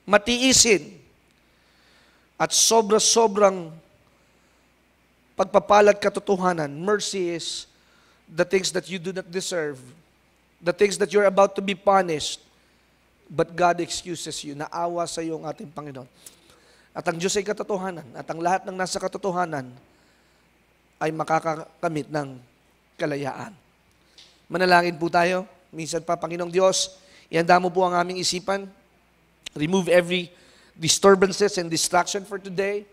matiisin, at sobra-sobrang pagpapalad katotohanan. Mercy is the things that you do not deserve, the things that you're about to be punished, but God excuses you. Naawa sa iyo ang ating Panginoon. At ang Diyos ay katotohanan, at ang lahat ng nasa katotohanan ay makakakamit ng kalayaan. Manalangin po tayo. Minsan pa, Panginoong Diyos, ihanda mo po ang aming isipan. Remove every disturbances and distraction for today,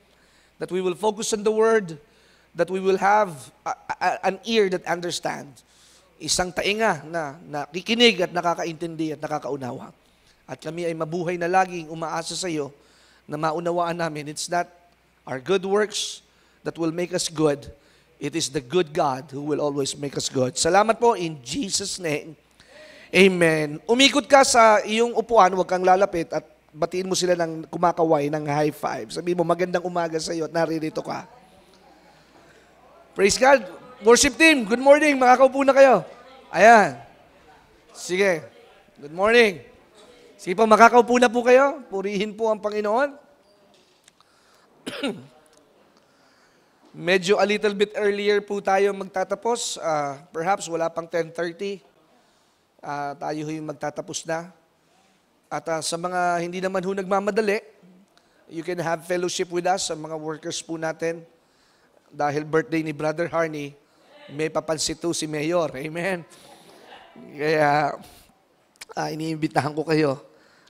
that we will focus on the Word, that we will have an ear that understands, isang tainga na nakikinig at nakakaintindi at nakakaunawa. At kami ay mabuhay na laging umaasa sa iyo na maunawaan namin, it's not our good works that will make us good, it is the good God who will always make us good. Salamat po in Jesus' name. Amen. Umikot ka sa iyong upuan, huwag kang lalapit at batiin mo sila ng kumakaway, ng high five. Sabihin mo, magandang umaga sa iyo at naririto ka. Praise God. Worship team, good morning. Makakaupo na kayo. Ayan. Sige. Good morning. Sige po, makakaupo na po kayo. Purihin po ang Panginoon. Medyo a little bit earlier po tayo magtatapos. Perhaps wala pang 10:30. Tayo yung magtatapos na. At sa mga hindi naman ho nagmamadali, you can have fellowship with us, sa mga workers po natin. Dahil birthday ni Brother Harney, may papansit si Mayor. Amen. Kaya, iniimbitahan ko kayo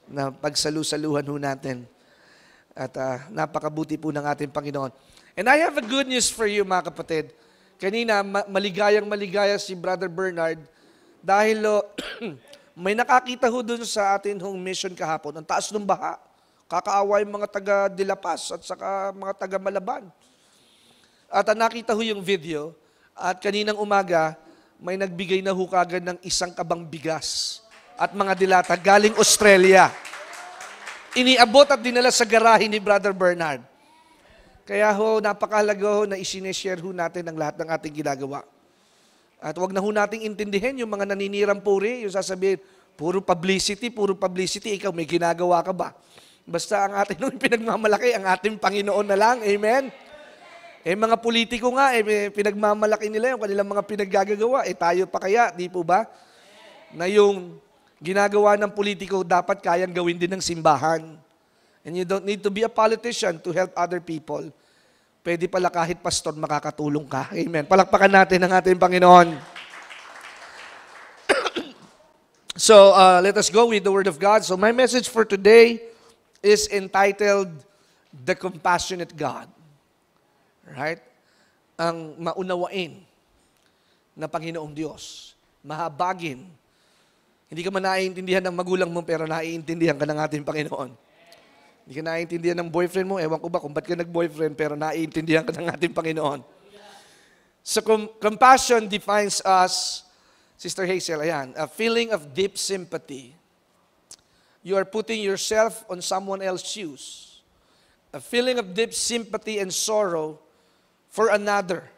na pagsalu-saluhan ho natin. At napakabuti po ng ating Panginoon. And I have a good news for you, mga kapatid. Kanina, maligayang-maligaya si Brother Bernard dahil may nakakita ho dun sa atin hong mission kahapon. Ang taas ng baha. Kakaawa yung mga taga Dilapas at saka mga taga Malaban. At nakita ho yung video. At kaninang umaga, may nagbigay na ho kagad ng isang kabang bigas at mga dilata galing Australia. Iniabot at dinala sa garahe ni Brother Bernard. Kaya ho, napakahalaga ho na isineshare ho natin ang lahat ng ating ginagawa. At wag na ho nating intindihin yung mga naninirang puri, yung sasabihin, puro publicity, ikaw may ginagawa ka ba? Basta ang atin nung pinagmamalaki, ang ating Panginoon na lang, amen? Mga politiko nga, pinagmamalaki nila yung kanilang mga pinaggagawa, tayo pa kaya, di po ba? Na yung ginagawa ng politiko, dapat kayang gawin din ng simbahan. And you don't need to be a politician to help other people. Pwede pala kahit pastor makakatulong ka. Amen. Palakpakan natin ang ating Panginoon. So, let us go with the Word of God. So, my message for today is entitled, The Compassionate God. Right? Ang maunawain na Panginoong Diyos. Mahabagin. Hindi ka man naiintindihan ng magulang mo, pero naiintindihan ka ng ating Panginoon. Hindi ka naiintindihan ng boyfriend mo, ewan ko ba kung ba't ka nag-boyfriend, pero naiintindihan ka ng ating Panginoon. So, compassion defines us, Sister Hazel, ayan, a feeling of deep sympathy. You are putting yourself on someone else's shoes. A feeling of deep sympathy and sorrow for another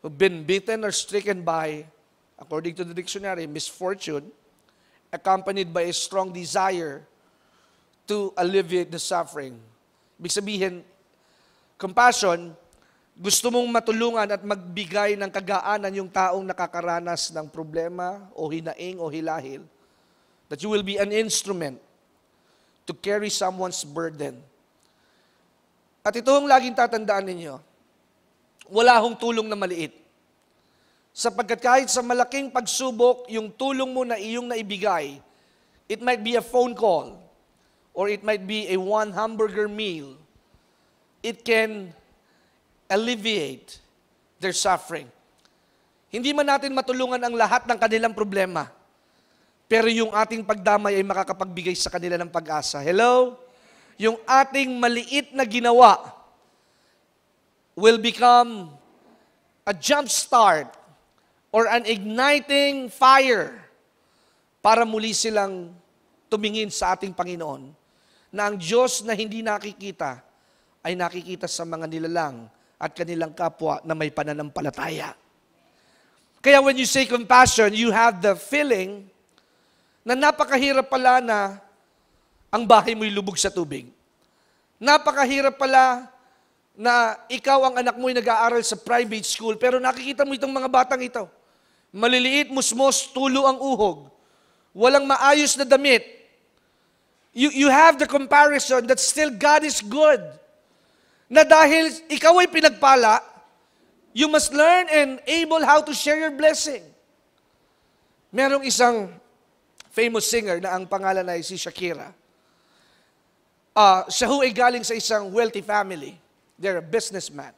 who've been beaten or stricken by, according to the dictionary, misfortune, accompanied by a strong desire to alleviate the suffering. Ibig sabihin, compassion, gusto mong matulungan at magbigay ng kagaanan yung taong nakakaranas ng problema o hinaing o hilahil. That you will be an instrument to carry someone's burden. At ito ang laging tatandaan ninyo, wala hong tulong na maliit. Sapagkat kahit sa malaking pagsubok, yung tulong mo na iyong naibigay, it might be a phone call, or it might be a one hamburger meal, it can alleviate their suffering. Hindi man natin matulungan ang lahat ng kanilang problema, pero yung ating pagdamay ay makakapagbigay sa kanila ng pag-asa. Hello? Yung ating maliit na ginawa will become a jump start or an igniting fire para muli silang tumingin sa ating Panginoon na ang Diyos na hindi nakikita ay nakikita sa mga nilalang at kanilang kapwa na may pananampalataya. Kaya when you say compassion, you have the feeling na napakahirap pala na ang bahay mo'y lubog sa tubig. Napakahirap pala na ikaw ang anak mo'y nag-aaral sa private school, pero nakikita mo itong mga batang ito. Maliliit, musmos, tulo ang uhog. Walang maayos na damit. You have the comparison that still God is good. Na dahil ikaw ay pinagpala, you must learn and able how to share your blessing. Merong isang famous singer na ang pangalan ay si Shakira. Siya ho ay galing sa isang wealthy family. They're a businessman.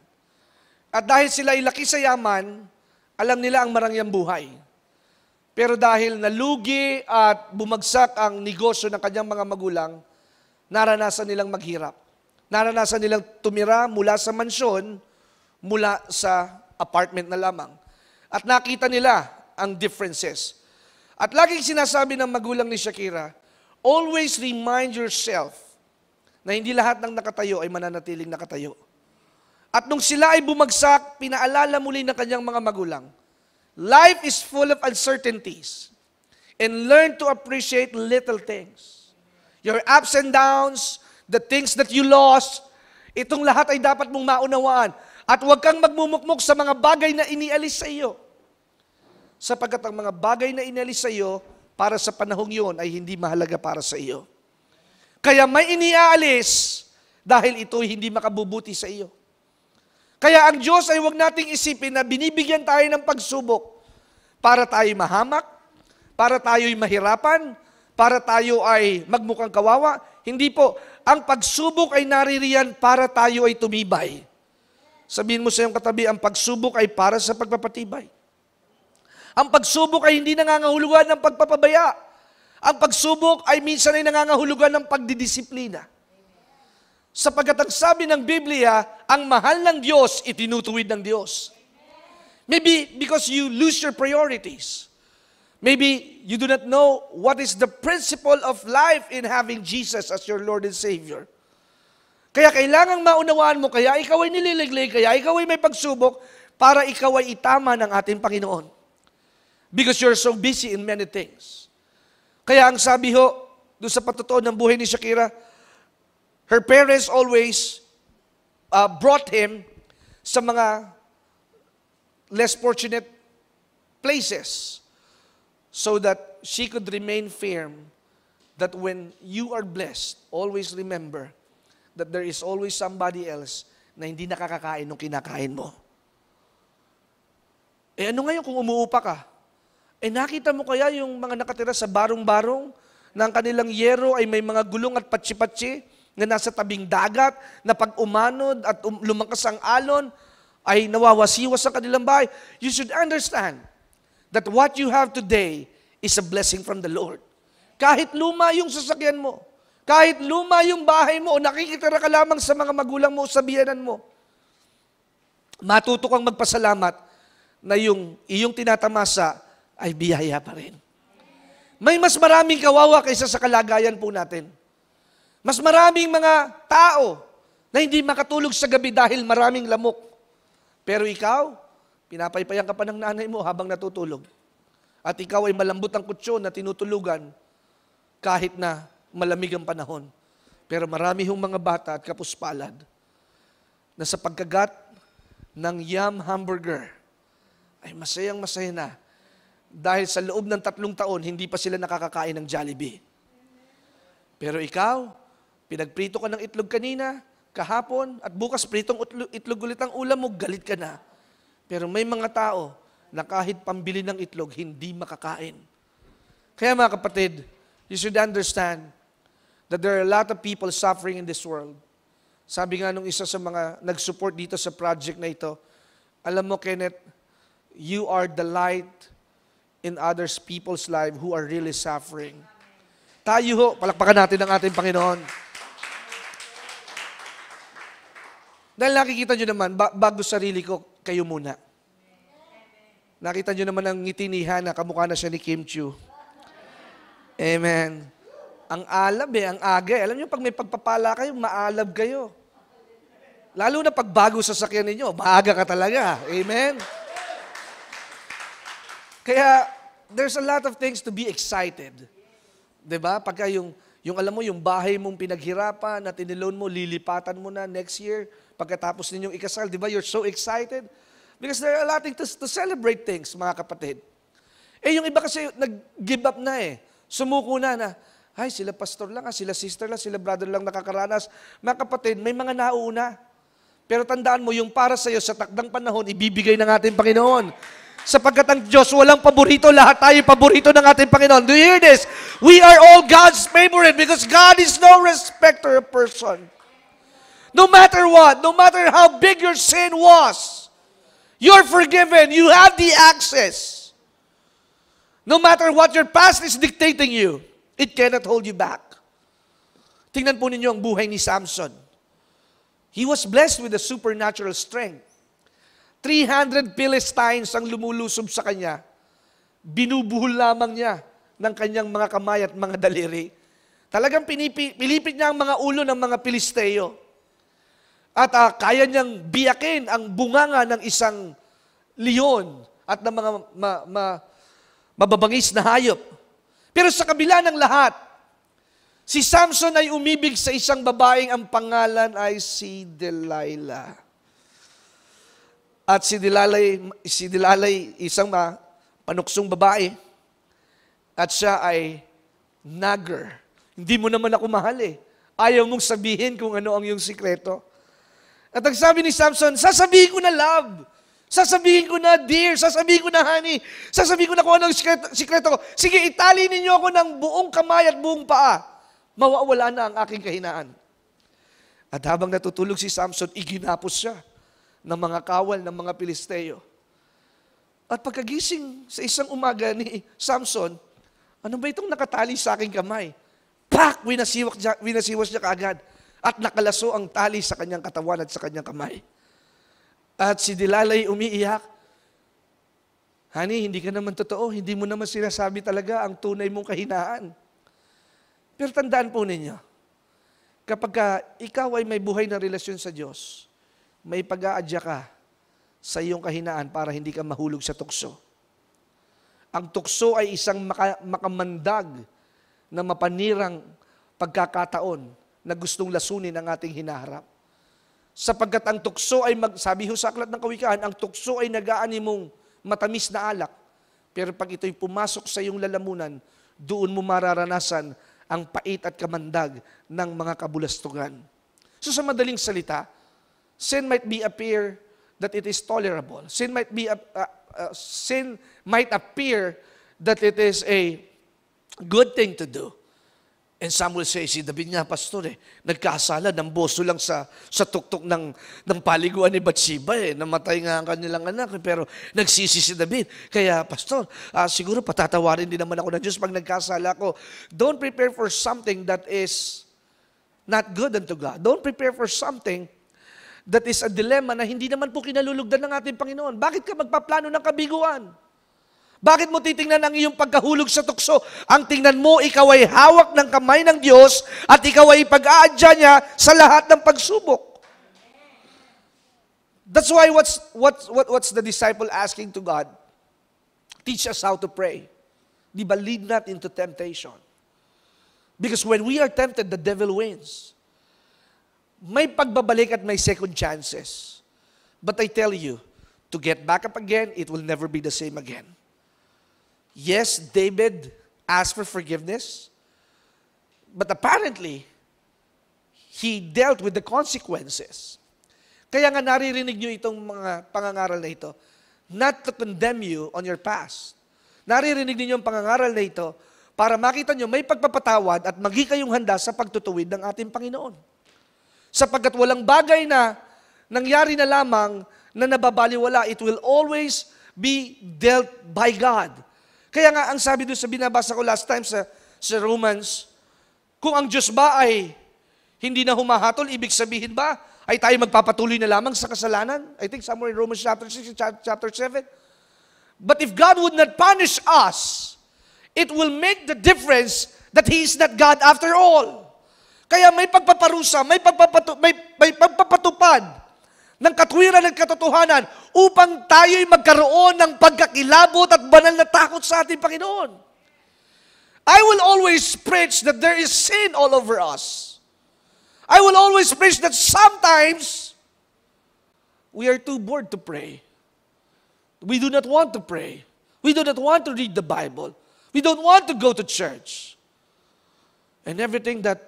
At dahil sila ay laki sa yaman, alam nila ang marangyang buhay. Pero dahil nalugi at bumagsak ang negosyo ng kanyang mga magulang, naranasan nilang maghirap. Naranasan nilang tumira mula sa mansyon, mula sa apartment na lamang. At nakita nila ang differences. At laging sinasabi ng magulang ni Shakira, always remind yourself na hindi lahat ng nakatayo ay mananatiling nakatayo. At nung sila ay bumagsak, pinaalala muli ng kanyang mga magulang, life is full of uncertainties. And learn to appreciate little things. Your ups and downs, the things that you lost, itong lahat ay dapat mong maunawaan. At huwag kang magmumukmok sa mga bagay na inialis sa iyo. Sapagkat ang mga bagay na inialis sa iyo, para sa panahong yun, ay hindi mahalaga para sa iyo. Kaya may iniaalis, dahil ito'y hindi makabubuti sa iyo. Kaya ang Diyos ay huwag nating isipin na binibigyan tayo ng pagsubok para tayo mahamak, para tayo'y mahirapan, para tayo ay magmukhang kawawa. Hindi po. Ang pagsubok ay naririyan para tayo ay tumibay. Sabihin mo sa iyong katabi, ang pagsubok ay para sa pagpapatibay. Ang pagsubok ay hindi nangangahulugan ng pagpapabaya. Ang pagsubok ay minsan ay nangangahulugan ng pagdidisiplina. Sapagkat ang sabi ng Biblia, ang mahal ng Diyos, itinutuwid ng Diyos. Maybe because you lose your priorities. Maybe you do not know what is the principle of life in having Jesus as your Lord and Savior. Kaya kailangang maunawaan mo, kaya ikaw ay nililiglig, kaya ikaw ay may pagsubok, para ikaw ay itama ng ating Panginoon. Because you're so busy in many things. Kaya ang sabi ho, doon sa patutuon ng buhay ni Shakira, her parents always brought him sa mga less fortunate places so that she could remain firm that when you are blessed, always remember that there is always somebody else na hindi nakakakain ng kinakain mo. Eh ano ngayon kung umuupa ka? Eh nakita mo kaya yung mga nakatira sa barong-barong na ang kanilang yero ay may mga gulong at patsi-patsi na nasa tabing dagat, na pag umanod at lumakas ang alon, ay nawawasiwas ang kanilang bahay. You should understand that what you have today is a blessing from the Lord. Kahit luma yung sasakyan mo, kahit luma yung bahay mo, o nakikitira ka lamang sa mga magulang mo o sa biyanan mo, matuto kang magpasalamat na yung iyong tinatamasa ay biyaya pa rin. May mas maraming kawawa kaysa sa kalagayan po natin. Mas maraming mga tao na hindi makatulog sa gabi dahil maraming lamok. Pero ikaw, pinapaypayan ka pa ng nanay mo habang natutulog. At ikaw ay malambot ang kutsyon na tinutulugan kahit na malamig ang panahon. Pero marami hong mga bata at kapuspalad na sa pagkagat ng Yum Hamburger ay masayang masaya na dahil sa loob ng 3 taon, hindi pa sila nakakakain ng Jollibee. Pero ikaw, pinagprito ka ng itlog kanina, kahapon, at bukas pritong itlog ulit ang ulam mo, galit ka na. Pero may mga tao na kahit pambili ng itlog, hindi makakain. Kaya mga kapatid, you should understand that there are a lot of people suffering in this world. Sabi nga nung isa sa mga nag-support dito sa project na ito, alam mo Kenneth, you are the light in others people's life who are really suffering. Tayo ho, palakpakan natin ang ating Panginoon. Dahil nakikita nyo naman, bago sarili ko, kayo muna. Nakita nyo naman ang ngiti ni Hannah, kamukha na siya ni Kim Chiu. Amen. Ang alab ang aga. Alam nyo, pag may pagpapala kayo, maalab kayo. Lalo na pag bago sasakyan ninyo, maaga ka talaga. Amen. Kaya, there's a lot of things to be excited. Diba? Pagka yung Yung alam mo, yung bahay mong pinaghirapan na tiniloan mo, lilipatan mo na next year, pagkatapos ninyong ikasal, di ba? You're so excited. Because there are a lot to celebrate things, mga kapatid. Yung iba kasi nag-give up na eh. Sumuko na, ay, sila pastor lang, sila sister lang, sila brother lang nakakaranas. Mga kapatid, may mga nauna. Pero tandaan mo, yung para sa'yo sa takdang panahon, ibibigay ng ating Panginoon. Sapagkat ang Diyos, walang paborito, lahat tayo paborito ng ating Panginoon. Do you hear this? We are all God's favorite because God is no respecter of person. No matter what, no matter how big your sin was, you're forgiven. You have the access. No matter what your past is dictating you, it cannot hold you back. Tingnan po ninyo ang buhay ni Samson. He was blessed with a supernatural strength. 300 Philistines ang lumulusob sa kanya. Binubuhol lamang niya ng kanyang mga kamay at mga daliri. Talagang pilipit niya ang mga ulo ng mga Pilisteo. At kaya niyang biyakin ang bunganga ng isang leon at ng mga mababangis na hayop. Pero sa kabila ng lahat, si Samson ay umibig sa isang babaeng ang pangalan ay si Delilah. At si Delilah isang panuksong babae. At siya ay nagger. Hindi mo naman ako mahal eh. Ayaw mong sabihin kung ano ang iyong sikreto. At ang sabi ni Samson, sasabihin ko na love. Sasabihin ko na dear. Sasabihin ko na honey. Sasabihin ko na kung ano ang sikreto ko. Sige, itali ninyo ako ng buong kamay at buong paa. Mawawala na ang aking kahinaan. At habang natutulog si Samson, iginapos siya ng mga kawal ng mga Pilisteo. At pagkagising sa isang umaga ni Samson, ano ba itong nakatali sa aking kamay? Pak! Winasiwas niya kaagad. At nakalaso ang tali sa kanyang katawan at sa kanyang kamay. At si Delilah umiiyak. Honey, hindi ka naman totoo. Hindi mo naman sinasabi talaga ang tunay mong kahinaan. Pero tandaan po ninyo, kapag ikaw ay may buhay na relasyon sa Diyos, may pag-aadya ka sa iyong kahinaan para hindi ka mahulog sa tukso. Ang tukso ay isang makamandag na mapanirang pagkakataon na gustong lasunin ang ating hinaharap. Sapagkat ang tukso ay, sabi ho sa Aklat ng Kawikaan, ang tukso ay nag-aani mong matamis na alak. Pero pag ito'y pumasok sa iyong lalamunan, doon mo mararanasan ang pait at kamandag ng mga kabulastugan. So sa madaling salita, sin might appear that it is tolerable. Sin might appear that it is a good thing to do. And some will say, si David nga, pastor, nagkasala ng boso lang sa tuktok ng paliguan ni Bathsheba. Namatay nga ang kanilang anak, pero nagsisi si David. Kaya, pastor, siguro patatawarin din naman ako ng Diyos pag nagkasala ko. Don't prepare for something that is not good unto God. Don't prepare for something that is a dilemma na hindi naman po kinalulugdan ng ating Panginoon. Bakit ka magpaplano ng kabiguan? Bakit mo titingnan ang iyong pagkahulog sa tukso? Ang tingnan mo, ikaw ay hawak ng kamay ng Diyos at ikaw ay pag-aadya niya sa lahat ng pagsubok. That's why what's the disciple asking to God? Teach us how to pray. Di ba, lead not into temptation. Because when we are tempted, the devil wins. May pagbabalik at may second chances. But I tell you, to get back up again, it will never be the same again. Yes, David asked for forgiveness, but apparently, he dealt with the consequences. Kaya nga naririnig nyo itong mga pangangaral na ito, not to condemn you on your past. Naririnig ninyo ang pangangaral na ito para makita nyo may pagpapatawad at maging kayong handa sa pagtutuwid ng ating Panginoon. Sapagkat walang bagay na nangyari na lamang na nababaliwala, it will always be dealt by God. Kaya nga, ang sabi doon sa binabasa ko last time sa Romans, kung ang Diyos ba ay hindi na humahatol, ibig sabihin ba ay tayo magpapatuloy na lamang sa kasalanan? I think somewhere in Romans chapter 6, chapter 7. But if God would not punish us, it will make the difference that He is not God after all. Kaya may pagpaparusa, may pagpapatupad ng katwiran at katotohanan upang tayo'y magkaroon ng pagkakilabot at banal na takot sa ating Panginoon. I will always preach that there is sin all over us. I will always preach that sometimes we are too bored to pray. We do not want to pray. We do not want to read the Bible. We don't want to go to church. And everything that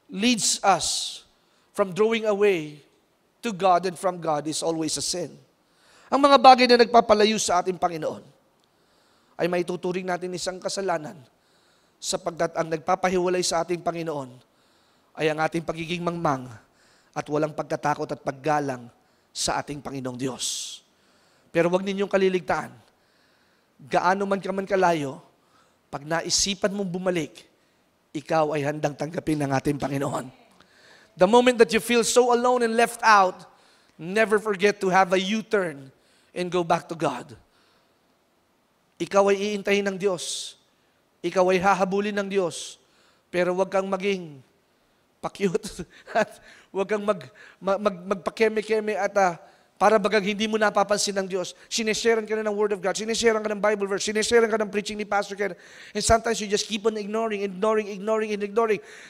leads us from drawing away to God and from God is always a sin. Ang mga bagay na nagpapalayo sa ating Panginoon ay may tuturing natin isang kasalanan sapagkat ang nagpapahiwalay sa ating Panginoon ay ang ating pagiging mangmang at walang pagkatakot at paggalang sa ating Panginoong Diyos. Pero huwag ninyong kaliligtaan, gaano man ka man kalayo, pag naisipan mong bumalik, ikaw ay handang tanggapin ng ating Panginoon. The moment that you feel so alone and left out, never forget to have a U-turn and go back to God. Ikaw ay iintahin ng Diyos. Ikaw ay hahabulin ng Diyos. Pero huwag kang maging pa-cute at huwag kang magpakeme-keme at para bagang hindi mo napapansin ng Diyos. Sinesharean ka na ng Word of God, sinesharean ka ng Bible verse, sinesharean ka ng preaching ni Pastor Ken, and sometimes you just keep on ignoring.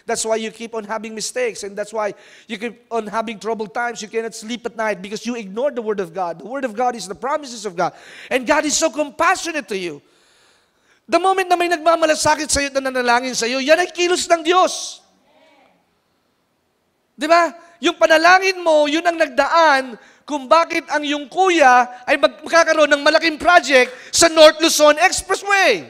That's why you keep on having mistakes, and that's why you keep on having troubled times. You cannot sleep at night because you ignore the Word of God. The Word of God is the promises of God, and God is so compassionate to you. The moment na may nagmamalasakit sa iyo at nanalangin sa iyo, yan ay kilos ng Diyos. Di ba? Yung panalangin mo, yun ang nagdaan kung bakit ang iyong kuya ay magkakaroon ng malaking project sa North Luzon Expressway.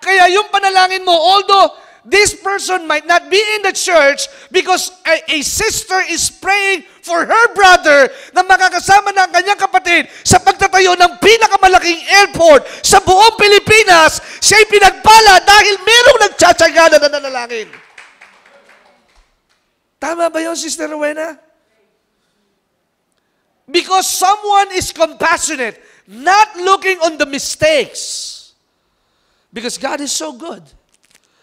Kaya yung panalangin mo, although this person might not be in the church because a sister is praying for her brother na makakasama ng kanyang kapatid sa pagtatayo ng pinakamalaking airport sa buong Pilipinas, siya'y pinagpala dahil merong nagtsatsaga na nanalangin. Tama ba yun, Sister Rowena? Because someone is compassionate, not looking on the mistakes. Because God is so good.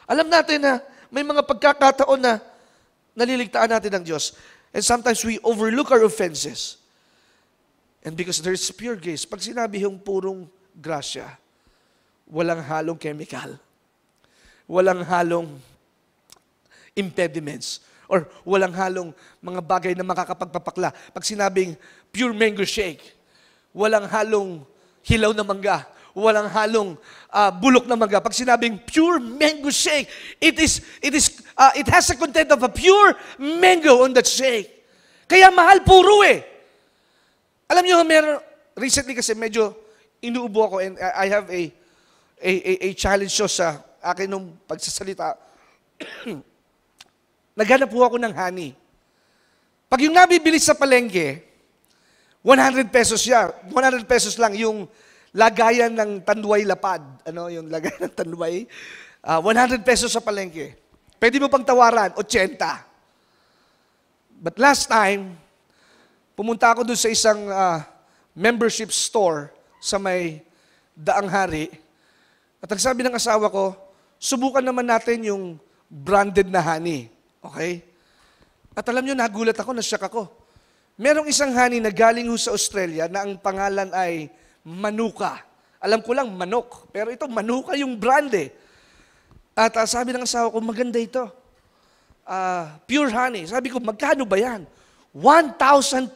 Alam natin na may mga pagkakataon na naliligtaan natin ng Diyos. And sometimes we overlook our offenses. And because there is pure grace, pag sinabi yung purong grasya, walang halong chemical, walang halong impediments, or walang halong mga bagay na makakapagpapakla. Pag sinabing pure mango shake, walang halong hilaw na mangga, walang halong bulok na mangga. Pag sinabing pure mango shake, it has a content of a pure mango on that shake. Kaya mahal puro eh. Alam niyo, recently kasi medyo inuubo ako and I have a challenge show sa akin nung pagsasalita. Naghanap po ako ng honey. Pag yung nabibili sa palengke, 100 pesos siya. 100 pesos lang yung lagayan ng tanduay lapad. Ano yung lagayan ng tanduay? 100 pesos sa palengke. Pwede mo pang tawaran, 80. But last time, pumunta ako doon sa isang membership store sa may Daang Hari. At ang sabi ng asawa ko, subukan naman natin yung branded na honey. Okay? At alam nyo, nagulat ako, nasyak ako. Merong isang honey na galing sa Australia na ang pangalan ay Manuka. Alam ko lang, manok. Pero ito, Manuka yung brand eh. At sabi ng asawa ko, maganda ito. Pure honey. Sabi ko, magkano ba yan? 1,200.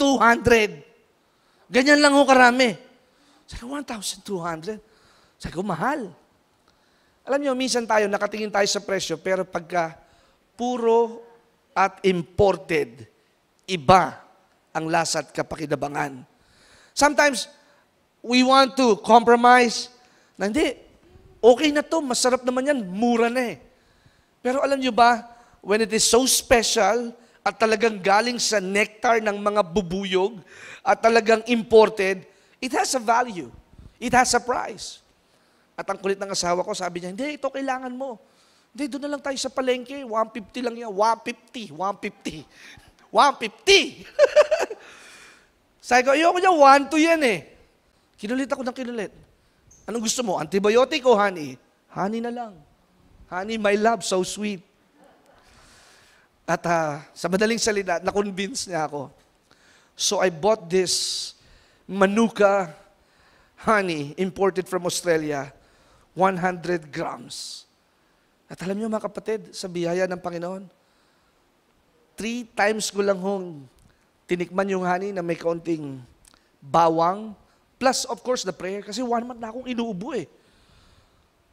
Ganyan lang ho karami. Sabi ko, 1,200? Sabi ko, mahal. Alam nyo, minsan tayo, nakatingin tayo sa presyo, pero pagka puro at imported, iba ang lasa at kapakinabangan. Sometimes, we want to compromise na hindi, okay na to, masarap naman yan, mura na eh. Pero alam nyo ba, when it is so special at talagang galing sa nectar ng mga bubuyog at talagang imported, it has a value. It has a price. At ang kulit ng asawa ko, sabi niya, hindi, ito kailangan mo. Hindi, doon na lang tayo sa palengke. 150 lang yan. 150. 150. Sabi ko, ayoko niya, 1-2 yan eh. Kinulit ako ng kinulit. Anong gusto mo? Antibiotic o honey? Honey na lang. Honey, my love, so sweet. At sa madaling salita, na-convince niya ako. So I bought this Manuka honey imported from Australia, 100 grams. At alam niyo mga kapatid, sa biyaya ng Panginoon, 3 times ko lang hong tinikman yung honey na may kaunting bawang, plus of course the prayer, kasi 1 month na akong inuubo eh.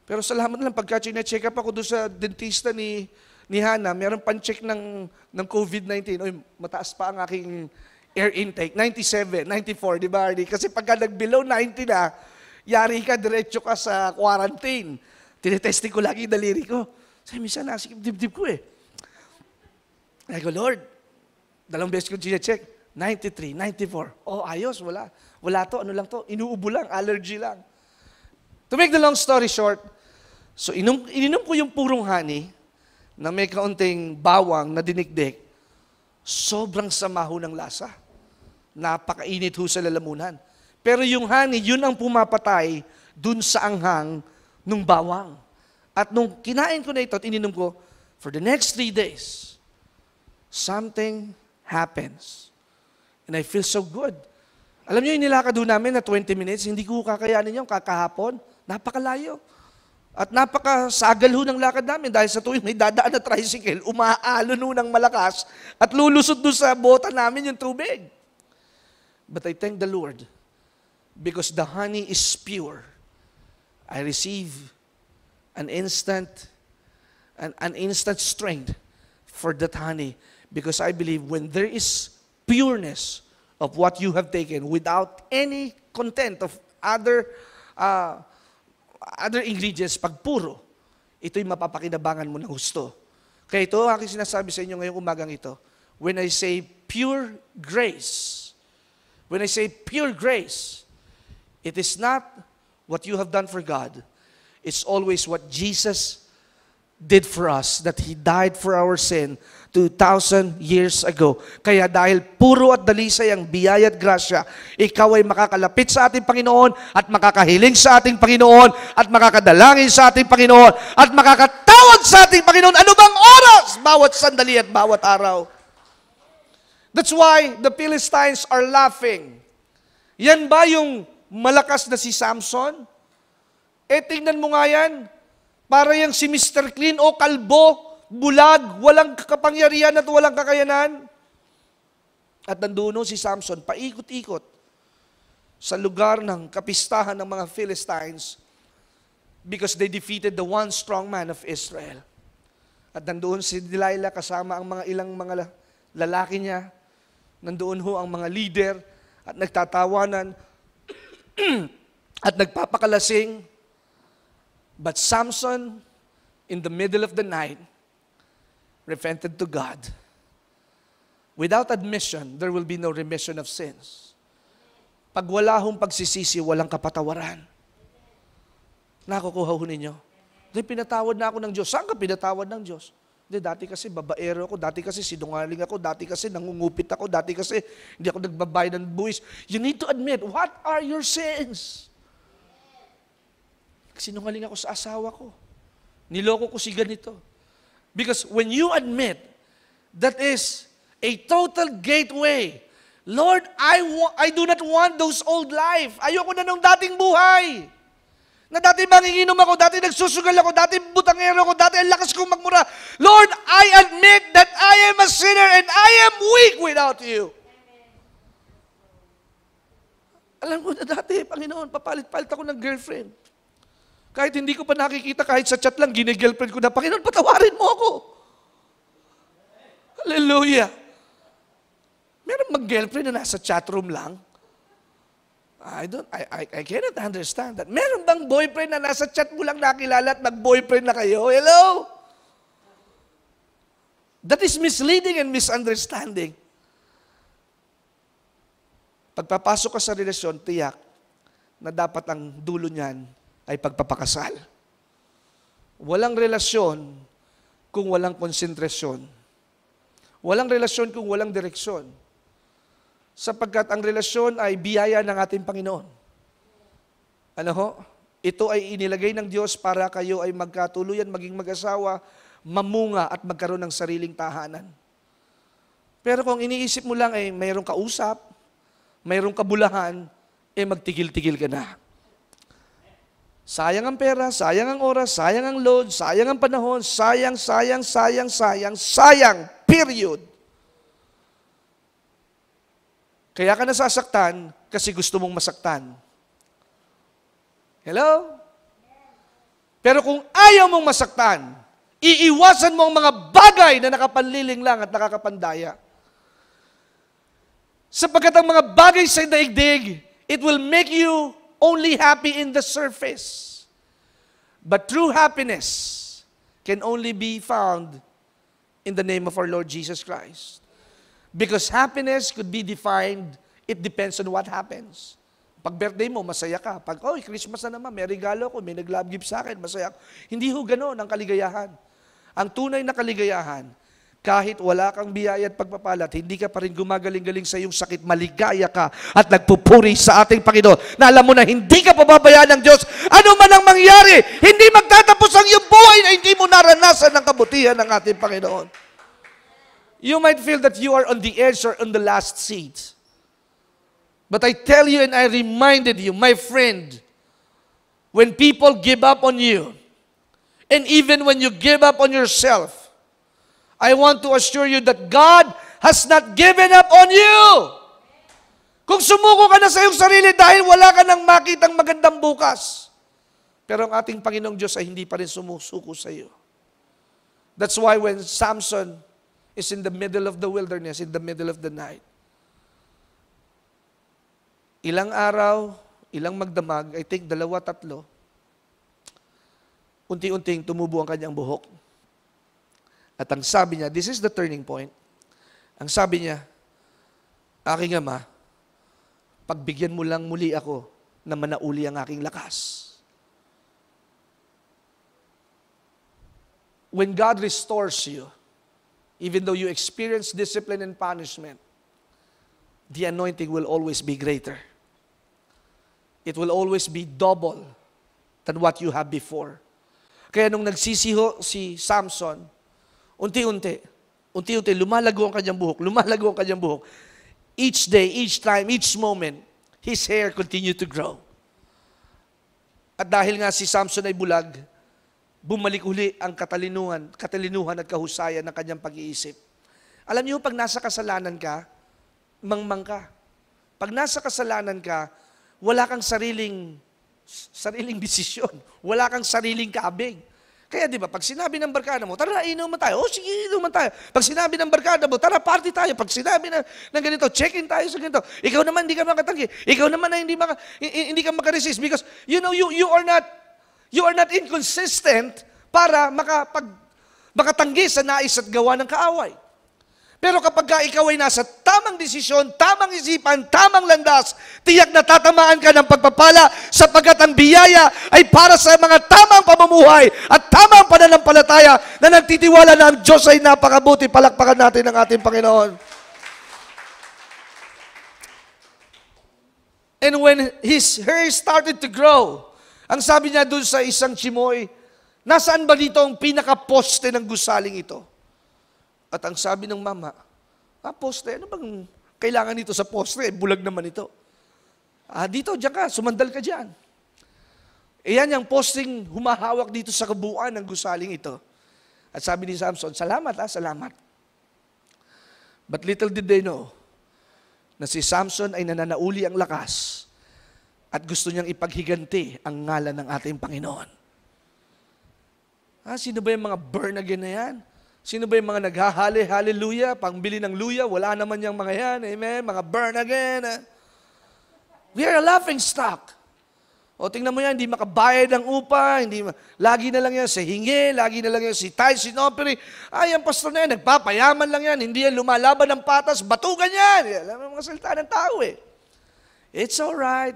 Pero salamat lang, pagka check up ako doon sa dentista ni Hannah, meron pan-check ng COVID-19. Oy, mataas pa ang aking air intake, 97, 94, di ba? Kasi pagka nag-below 90 na, yari ka, diretso ka sa quarantine. Tinetesting ko lagi yung daliri ko. Sabi, minsan nasikip dibdib ko eh. I go, Lord, 2 beses ko check, 93, 94. Oh, ayos, wala. Wala to, ano lang to, inuubo lang, allergy lang. To make the long story short, so ininom ko yung purong honey na may kaunting bawang na dinikdik. Sobrang sama ho ng lasa. Napakainit ho sa lalamunan. Pero yung honey, yun ang pumapatay dun sa anghang nung bawang. At nung kinain ko na ito at ininom ko, for the next 3 days, something happens. And I feel so good. Alam niyo, yung nilakad ho namin na 20 minutes, hindi ko kakayanin yung kakahapon. Napakalayo. At napakasagal ho ng lakad namin dahil sa tuwing may dadaan na tricycle, umaalon ho ng malakas at lulusot doon sa bota namin yung tubig. But I thank the Lord because the honey is pure. I receive an instant strength for that honey because I believe when there is pureness of what you have taken without any content of other ingredients, pag puro, ito'y mapapakinabangan mo ng gusto. Kaya ito, aking sinasabi sa inyo ngayong umagang ito, when I say pure grace, it is not what you have done for God. It's always what Jesus did for us, that He died for our sin 2,000 years ago. Kaya dahil puro at dalisay ang biyaya at grasya, ikaw ay makakalapit sa ating Panginoon at makakahiling sa ating Panginoon at makakadalangin sa ating Panginoon at makakatawad sa ating Panginoon anumang oras, bawat sandali at bawat araw. That's why the Philistines are laughing. Yan ba yung malakas na si Samson? Tingnan mo nga yan. Para yung si Mr. Clean o kalbo, bulag, walang kapangyarihan at walang kakayanan. At nandoon si Samson, paikot-ikot sa lugar ng kapistahan ng mga Philistines because they defeated the one strong man of Israel. At nandoon si Delilah kasama ang mga ilang mga lalaki niya. Nandoon ho ang mga leader at nagtatawanan at nagpapakalasing. But Samson, in the middle of the night, repented to God. Without admission, there will be no remission of sins. Pag wala hong pagsisisi, walang kapatawaran. Nakukuha ho ninyo? Di, pinatawad na ako ng Diyos. Saan ka pinatawad ng Diyos? Di, dati kasi babaero ako, dati kasi sinungaling ako, dati kasi nangungupit ako, dati kasi hindi ako nagbabayad ng buwis. You need to admit, what are your sins? Sinungaling ako sa asawa ko. Niloko ko si ganito. Because when you admit, that is a total gateway. Lord, I do not want those old life. Ayoko na nung dating buhay. Na dati manginginom ako, dati nagsusugal ako, dati butangero ako, dati ang lakas kong magmura. Lord, I admit that I am a sinner and I am weak without you. Alam mo na dati, Panginoon, papalit-palit ako ng girlfriend. Kahit hindi ko pa nakikita, kahit sa chat lang, ginigirlfriend ko na, Panginoon, patawarin mo ako. Hallelujah. Meron mag-girlfriend na nasa chatroom lang? I cannot understand that. Meron bang boyfriend na nasa chat mo lang nakilala at mag-boyfriend na kayo? Hello? That is misleading and misunderstanding. Pagpapasok ka sa relasyon, tiyak na dapat ang dulo niyan ay pagpapakasal. Walang relasyon kung walang konsentrasyon. Walang relasyon kung walang direksyon. Sapagkat ang relasyon ay biyaya ng ating Panginoon. Ano ho? Ito ay inilagay ng Diyos para kayo ay magkatuluyan, maging mag-asawa, mamunga at magkaroon ng sariling tahanan. Pero kung iniisip mo lang ay mayroong kausap, mayroong kabulahan, magtigil-tigil ka na. Sayang ang pera, sayang ang oras, sayang ang load, sayang ang panahon, sayang, sayang, sayang, sayang, sayang, period. Kaya ka nasasaktan kasi gusto mong masaktan. Hello? Pero kung ayaw mong masaktan, iiwasan mo ang mga bagay na nakapanliling lang at nakakapandaya. Sapagkat ang mga bagay sa daigdig, it will make you only happy in the surface. But true happiness can only be found in the name of our Lord Jesus Christ. Because happiness could be defined, it depends on what happens. Pag birthday mo, masaya ka. Pag, Christmas na naman, may regalo ko, may nag-love gift sa akin, masaya ako. Hindi ho gano'n ang kaligayahan. Ang tunay na kaligayahan, kahit wala kang biyaya at pagpapalat, hindi ka pa rin gumagaling-galing sa iyong sakit, maligaya ka at nagpupuri sa ating Panginoon na alam mo na hindi ka pababayaan ng Diyos. Ano man ang mangyari, hindi magtatapos ang iyong buhay na hindi mo naranasan ng kabutihan ng ating Panginoon. You might feel that you are on the edge or on the last seat. But I tell you and I reminded you, my friend, when people give up on you, and even when you give up on yourself, I want to assure you that God has not given up on you. Kung sumuko ka na sa iyong sarili dahil wala ka nang makitang magandang bukas, pero ang ating Panginoong Diyos ay hindi pa rin sumusuko sa iyo. That's why when Samson is in the middle of the wilderness, in the middle of the night, ilang araw, ilang magdamag, I think 2-3, unti-unting tumubo ang kanyang buhok. At ang sabi niya, this is the turning point. Ang sabi niya, aking Ama, pagbigyan mo lang muli ako na manauli ang aking lakas. When God restores you, even though you experience discipline and punishment, the anointing will always be greater. It will always be double than what you have before. Kaya nung nagsisiho si Samson, unti-unti, lumalago ang kanyang buhok. Each day, each time, each moment, his hair continued to grow. At dahil nga si Samson ay bulag, bumalik uli ang katalinuhan at kahusayan ng kanyang pag-iisip. Alam niyo, pag nasa kasalanan ka, mangmang ka. Pag nasa kasalanan ka, wala kang sariling desisyon. Wala kang sariling kaabig. Kaya di ba, pag sinabi ng barkada mo, tara, inuman tayo. Sige, inuman tayo. Pag sinabi ng barkada mo, tara, party tayo. Pag sinabi ng ganito, check-in tayo sa ganito. Ikaw naman, hindi ka makatanggi. Ikaw naman na hindi ka makaresist because, you know, you are not inconsistent para makatanggi sa nais at gawa ng kaaway. Pero kapag ikaw ay nasa tamang desisyon, tamang isipan, tamang landas, tiyak na tatamaan ka ng pagpapala sapagkat ang biyaya ay para sa mga tamang pamumuhay at tamang pananampalataya na nagtitiwala na ang Diyos ay napakabuti. Palakpakan natin ang ating Panginoon. And when his hair started to grow, ang sabi niya dun sa isang chimoy, nasaan ba dito ang pinaka-poste ng gusaling ito? At ang sabi ng mama, poste, ano bang kailangan dito sa poste? Bulag naman ito. Dito, diyan ka, sumandal ka diyan. Yan yung posting humahawak dito sa kabuuan ng gusaling ito. At sabi ni Samson, salamat salamat. But little did they know na si Samson ay nananauli ang lakas at gusto niyang ipaghiganti ang ngalan ng ating Panginoon. Sino ba yung mga born again na yan? Sino ba yung mga naghahali-hallelujah, pangbili ng luya? Wala naman yung mga yan, amen? Mga burn again. We are a laughing stock. O tingnan mo yan, hindi makabayad ng upa, lagi na lang yan sa hingi, lagi na lang yan si tithes and offering. Ang pastor na yan, nagpapayaman lang yan, hindi yan lumalaban ng patas, batugan yan. Alam mo mga salita ng tao eh. It's alright.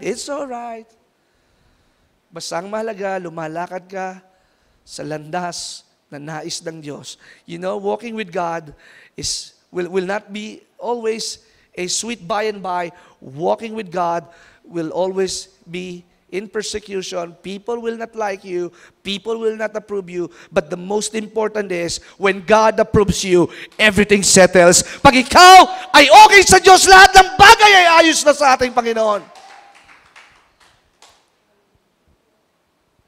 Basta ang mahalaga, lumalakad ka sa landas na nais ng Diyos. You know, walking with God will not be always a sweet by and by. Walking with God will always be in persecution. People will not like you. People will not approve you. But the most important is, when God approves you, everything settles. Pag ikaw ay okay sa Diyos, lahat ng bagay ay ayos na sa ating Panginoon.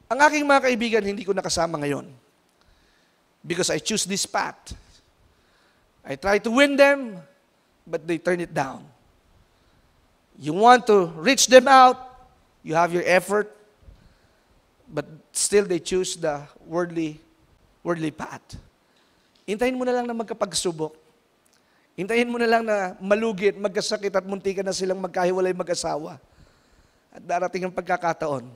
Ang aking mga kaibigan, hindi ko nakasama ngayon. Because I choose this path. I try to win them, but they turn it down. You want to reach them out, you have your effort, but still they choose the worldly path. Hintayin mo na lang na magkapagsubok. Hintayin mo na lang na malugit, magkasakit at muntikan na silang magkahiwalay mag-asawa. At darating ang pagkakataon,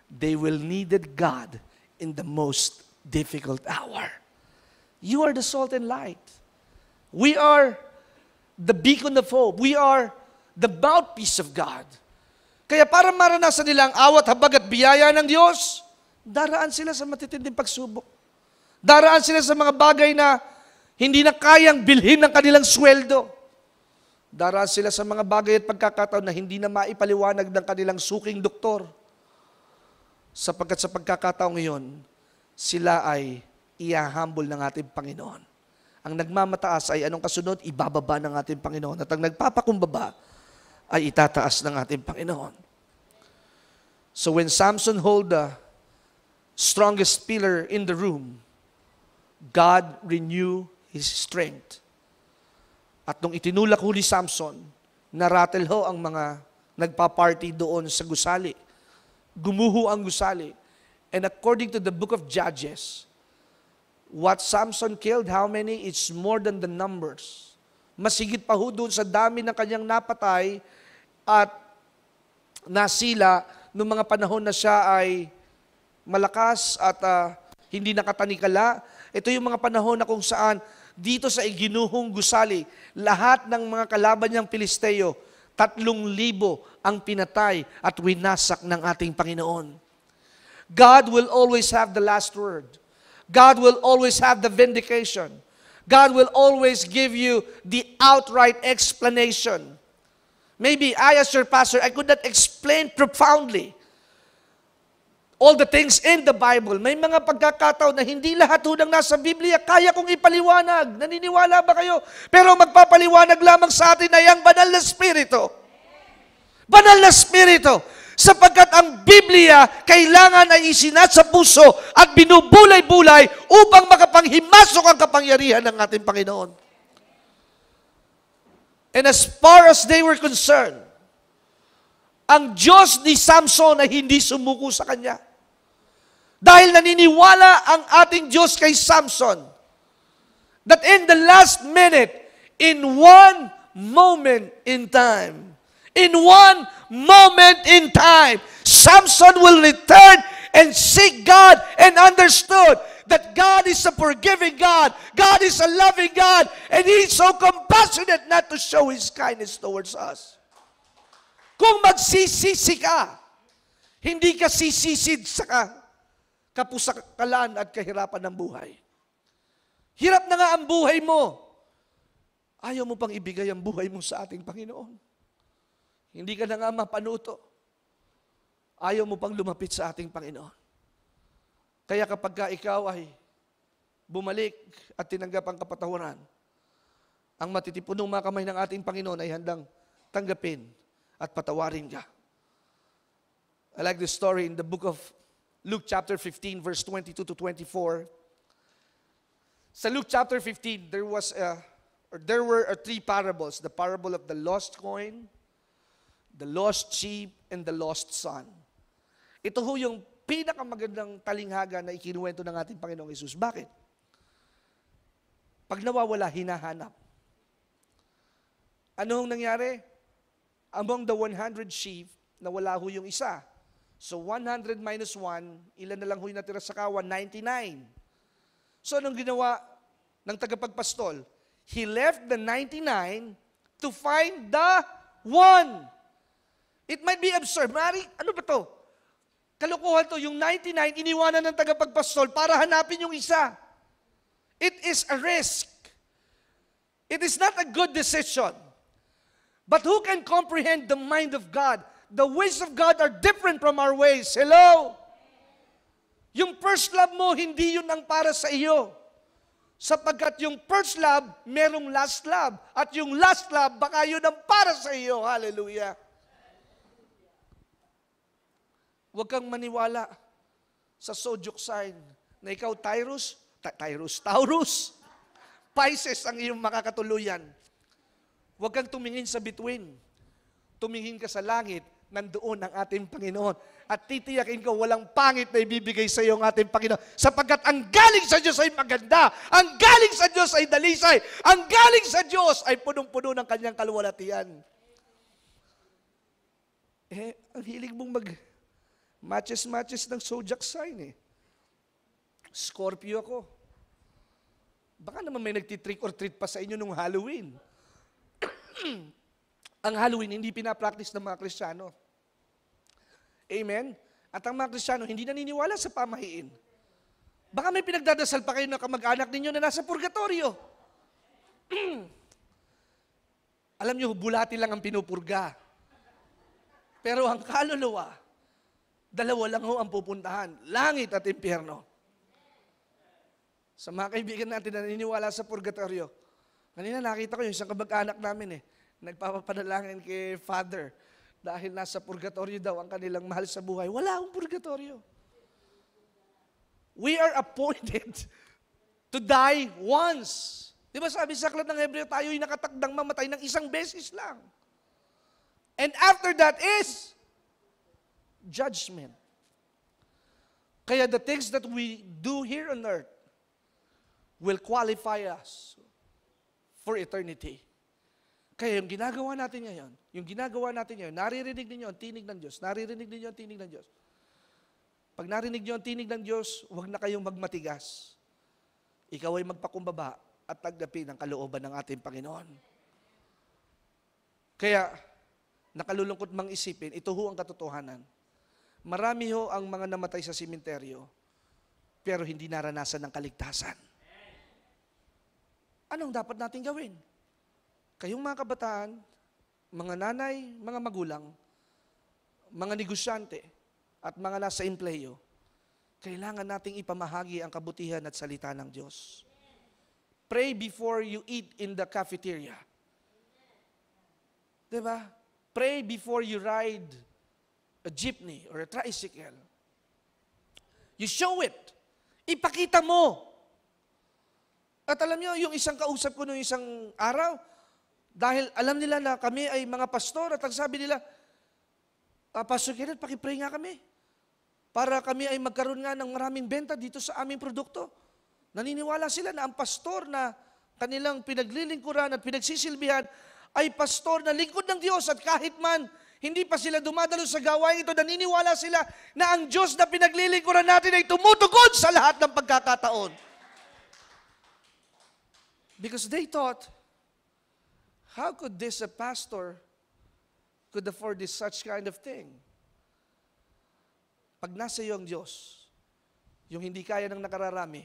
they will needed God in the most difficult hour. You are the salt and light. We are the beacon of hope. We are the mouthpiece of God. Kaya para maranasan nila ang awat, habag at biyaya ng Diyos, daraan sila sa matitinding pagsubok. Daraan sila sa mga bagay na hindi na kayang bilhin ng kanilang sweldo. Daraan sila sa mga bagay at pagkakataon na hindi na maipaliwanag ng kanilang suking doktor. Sapagkat sa pagkakataong ngayon, sila ay i-humble ng ating Panginoon. Ang nagmamataas ay anong kasunod? Ibababa ng ating Panginoon. At ang nagpapakumbaba ay itataas ng ating Panginoon. So when Samson hold the strongest pillar in the room, God renew his strength. At nung itinulak ho ni Samson, naratel ho ang mga nagpa-party doon sa gusali. Gumuho ang gusali. And according to the book of Judges, what Samson killed, how many? It's more than the numbers. Masigit pa ho doon sa dami ng kanyang napatay at nasila noong mga panahon na siya ay malakas at hindi nakatanikala. Ito yung mga panahon na kung saan dito sa iginuhong gusali, lahat ng mga kalaban niyang Pilisteo, 3,000 ang pinatay at winasak ng ating Panginoon. God will always have the last word. God will always have the vindication. God will always give you the outright explanation. Maybe I, as your pastor, I could not explain profoundly all the things in the Bible. May mga pagkakataon na hindi lahat ng nasa Biblia kaya kong ipaliwanag. Naniniwala ba kayo? Pero magpapaliwanag lamang sa atin ay ang banal na Espiritu. Banal na Espiritu. Sapagkat ang Biblia kailangan ay isinat sa puso at binubulay-bulay upang makapanghimasok ang kapangyarihan ng ating Panginoon. And as far as they were concerned, ang Diyos ni Samson ay hindi sumuko sa kanya. Dahil naniniwala ang ating Diyos kay Samson that in the last minute, in one moment in time, Samson will return and seek God and understood that God is a forgiving God, God is a loving God, and He is so compassionate not to show His kindness towards us. Kung magsisisi ka, hindi ka sisisid sa kapusakalan at kahirapan ng buhay. Hirap na nga ang buhay mo. Ayaw mo pang ibigay ang buhay mo sa ating Panginoon. Hindi ka na nga mapanuto. Ayaw mo pang lumapit sa ating Panginoon. Kaya kapag ka ikaw ay bumalik at tinanggap ang kapatawaran, ang matitipunong mga kamay ng ating Panginoon ay handang tanggapin at patawarin ka. I like this story in the book of Luke chapter 15 verse 22 to 24. Sa Luke chapter 15, there were three parables. The parable of the lost coin, the lost sheep, and the lost son. Ito ho yung pinakamagandang talinghaga na ikinuwento ng ating Panginoong Hesus. Bakit? Pag nawawala, hinahanap. Ano hong nangyari? Among the 100 sheep, nawala ho yung isa. So 100 minus 1, ilan na lang ho yung natira sa kawan? 99. So anong ginawa ng tagapagpastol? He left the 99 to find the one. It might be absurd. Mari, ano ba to? Kalokohan to, yung 99, iniwanan ng tagapagpastol para hanapin yung isa. It is a risk. It is not a good decision. But who can comprehend the mind of God? The ways of God are different from our ways. Hello? Yung first love mo, hindi yun ang para sa iyo. Sapagkat yung first love, merong last love. At yung last love, baka yun ang para sa iyo. Hallelujah. Huwag kang maniwala sa zodiac sign na ikaw Taurus, Pisces ang iyong makakatuluyan. Huwag kang tumingin sa bituin. Tumingin ka sa langit, nandoon ang ating Panginoon. At titiyakin ko, walang pangit na ibibigay sa iyo ang ating Panginoon. Sapagkat ang galing sa Diyos ay maganda. Ang galing sa Diyos ay dalisay. Ang galing sa Diyos ay punong-puno ng kanyang kaluwalhatian. Ang hilig mong matches ng zodiac sign Scorpio ako. Baka naman may nagtitrick or treat pa sa inyo nung Halloween. Ang Halloween, hindi pinapractice ng mga Kristiyano. Amen? At ang mga Kristiyano, hindi naniniwala sa pamahiin. Baka may pinagdadasal pa kayo ng kamag-anak ninyo na nasa purgatorio. Alam nyo, bulati lang ang pinupurga. Pero ang kaluluwa, dalawa lang ho ang pupuntahan, langit at impyerno. Sa mga kaibigan natin na naniniwala sa purgatorio, kanina nakita ko yung isang kamag-anak namin nagpapapanalangin kay Father dahil nasa purgatorio daw ang kanilang mahal sa buhay. Wala akong purgatorio. We are appointed to die once. Di ba sabi sa aklat ng Hebreo, tayo'y nakatakdang mamatay ng isang beses lang. And after that is judgment. Kaya the things that we do here on earth will qualify us for eternity. Kaya yung ginagawa natin ngayon, naririnig ninyo ang tinig ng Diyos. Naririnig ninyo ang tinig ng Diyos. Pag narinig nyo ang tinig ng Diyos, huwag na kayong magmatigas. Ikaw ay magpakumbaba at tanggapin ang kalooban ng ating Panginoon. Kaya, nakalulungkot mang isipin, ito ho ang katotohanan. Marami ho ang mga namatay sa simenteryo, pero hindi naranasan ng kaligtasan. Anong dapat natin gawin? Kayong mga kabataan, mga nanay, mga magulang, mga negosyante, at mga nasa empleyo, kailangan nating ipamahagi ang kabutihan at salita ng Diyos. Pray before you eat in the cafeteria. Diba? Pray before you ride a jeepney or a tricycle. You show it. Ipakita mo. At alam niyo, yung isang kausap ko nung isang araw, dahil alam nila na kami ay mga pastor, at ang sabi nila, Pastor Kenneth, pakipray nga kami. Para kami ay magkaroon nga ng maraming benta dito sa aming produkto. Naniniwala sila na ang pastor na kanilang pinaglilingkuran at pinagsisilbihan ay pastor na lingkod ng Diyos, at kahit man hindi pa sila dumadalo sa gawain ito, naniniwala sila na ang Diyos na pinaglilingkuran natin ay tumutugod sa lahat ng pagkakataon. Because they thought, how could this a pastor could afford this such kind of thing? Pag nasa iyo ang Diyos, yung hindi kaya ng nakararami,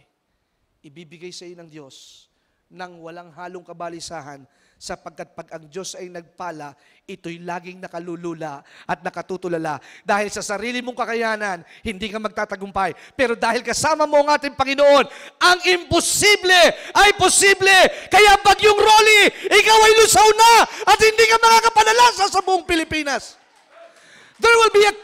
ibibigay sa iyo ng Diyos nang walang halong kabalisahan, sapagkat pag ang Diyos ay nagpala, ito'y laging nakalulula at nakatutulala. Dahil sa sarili mong kakayanan, hindi ka magtatagumpay. Pero dahil kasama mo ang ating Panginoon, ang imposible ay posible. Kaya bagyong Rolly, ikaw ay lusaw na at hindi ka makakapanalasa sa buong Pilipinas. There will be a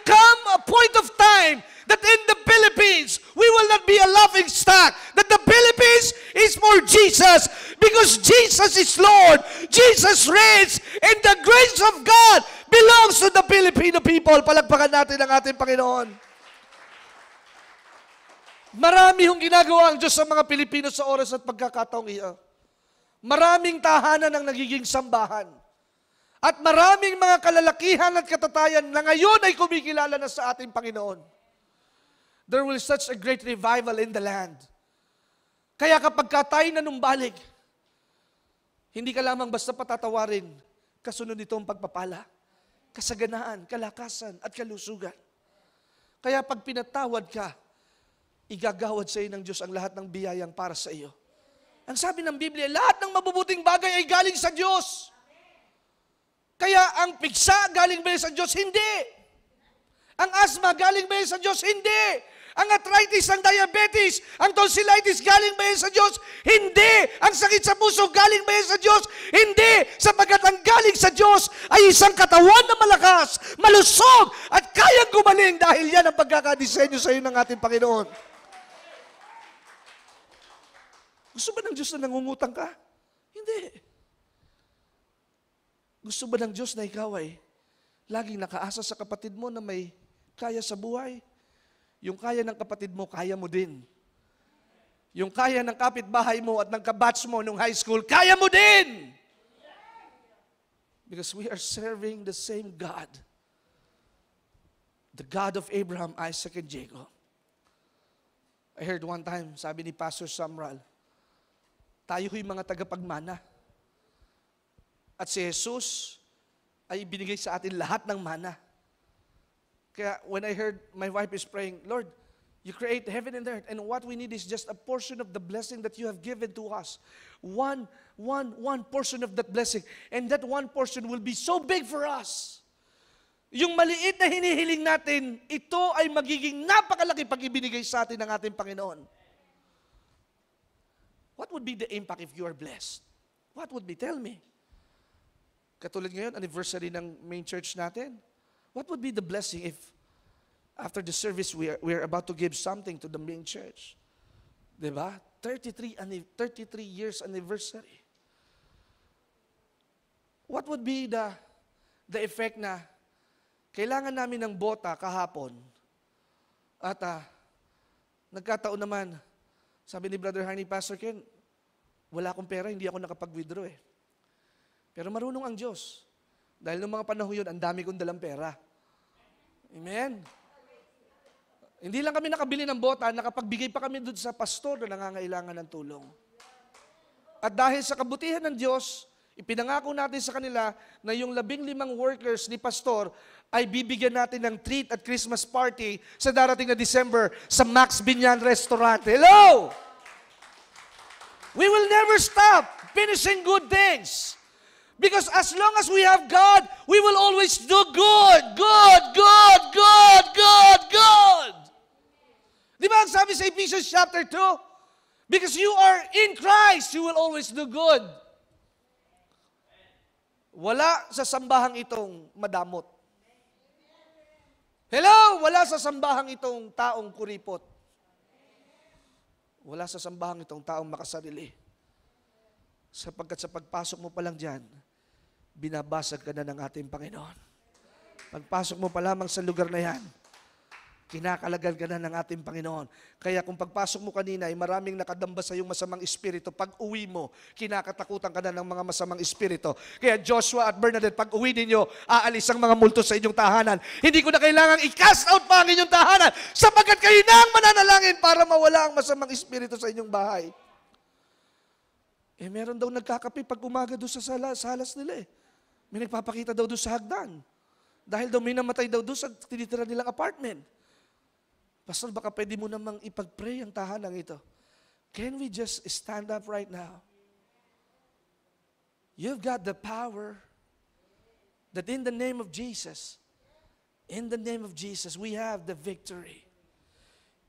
point of time that in the Philippines, we will not be a laughing stock. That the Philippines is for Jesus. Because Jesus is Lord. Jesus reigns. And the grace of God belongs to the Filipino people. Palagpakan natin ang ating Panginoon. Marami hong ginagawa ang Diyos sa mga Pilipino sa oras at pagkakataong iyon. Maraming tahanan ang nagiging sambahan. At maraming mga kalalakihan at katatayan na ngayon ay kumikilala na sa ating Panginoon. There will be such a great revival in the land. Kaya kapag tayo nanumbalik, hindi ka lamang basta patatawarin, kasunod nito ang pagpapala, kasaganaan, kalakasan, at kalusugan. Kaya pag pinatawad ka, igagawad sa iyo ng Diyos ang lahat ng biyayang para sa iyo. Ang sabi ng Biblia, lahat ng mabubuting bagay ay galing sa Diyos. Kaya ang piksa galing ba sa Diyos? Hindi. Ang asma galing ba sa Diyos? Hindi. Ang arthritis, ang diabetes, ang tonsillitis, galing ba yan sa Diyos? Hindi! Ang sakit sa puso, galing ba yan sa Diyos? Hindi! Sapagkat ang galing sa Diyos ay isang katawan na malakas, malusog, at kayang gumaling dahil yan ang pagkakadisenyo sa iyo ng ating Panginoon. Gusto ba ng Diyos na nangungutang ka? Hindi. Gusto ba ng Diyos na ikaw ay laging nakaasa sa kapatid mo na may kaya sa buhay? Yung kaya ng kapatid mo, kaya mo din. Yung kaya ng kapitbahay mo at ng kabatch mo nung high school, kaya mo din! Because we are serving the same God. The God of Abraham, Isaac, and Jacob. I heard one time, sabi ni Pastor Samral, tayo ho'y mga tagapagmana. At si Jesus ay binigay sa atin lahat ng mana. Kaya when I heard my wife is praying, Lord, you create heaven and earth, and what we need is just a portion of the blessing that you have given to us. One portion of that blessing. And that one portion will be so big for us. Yung maliit na hinihiling natin, ito ay magiging napakalaki pag ibinigay sa atin ng ating Panginoon. What would be the impact if you are blessed? What would be? Tell me. Katulad ngayon, anniversary ng main church natin. What would be the blessing if after the service we are about to give something to the main church? Diba? 33 years anniversary. What would be the effect na kailangan namin ng bota kahapon at nagkataon naman, sabi ni Brother Harney, Pastor Ken, wala akong pera, hindi ako nakapag-withdraw eh. Pero marunong ang Diyos. Dahil noong mga panahon yun, ang dami kong dalang pera. Amen? Hindi lang kami nakabili ng bota, nakapagbigay pa kami doon sa pastor na nangangailangan ng tulong. At dahil sa kabutihan ng Diyos, ipinangako natin sa kanila na yung 15 workers ni pastor ay bibigyan natin ng treat at Christmas party sa darating na December sa Max Binyan Restaurant. Hello! We will never stop finishing good things. Because as long as we have God, we will always do good. Good, good, good, good, good. Di ba ang sabi sa Ephesians chapter 2? Because you are in Christ, you will always do good. Wala sa sambahang itong madamot. Hello? Wala sa sambahang itong taong kuripot. Wala sa sambahang itong taong makasarili. Sapagkat sa pagpasok mo pa lang dyan, binabasag ka na ng ating Panginoon. Pagpasok mo pa lamang sa lugar na yan, kinakalagan ka na ng ating Panginoon. Kaya kung pagpasok mo kanina ay maraming nakadamba sa iyong masamang espiritu, pag uwi mo, kinakatakutan ka na ng mga masamang espiritu. Kaya Joshua at Bernadette, pag uwi ninyo, aalis ang mga multo sa inyong tahanan. Hindi ko na kailangang i-cast out pa ang inyong tahanan, sapagkat kayo na ang mananalangin para mawala ang masamang espiritu sa inyong bahay. Meron daw nagkakape pag umaga doon sa salas nila eh. May nagpapakita daw doon sa hagdan. Dahil daw may namatay daw doon sa tinitira nilang apartment. Pastor, baka pwede mo namang ipag-pray ang tahanang ito. Can we just stand up right now? You've got the power that in the name of Jesus, we have the victory.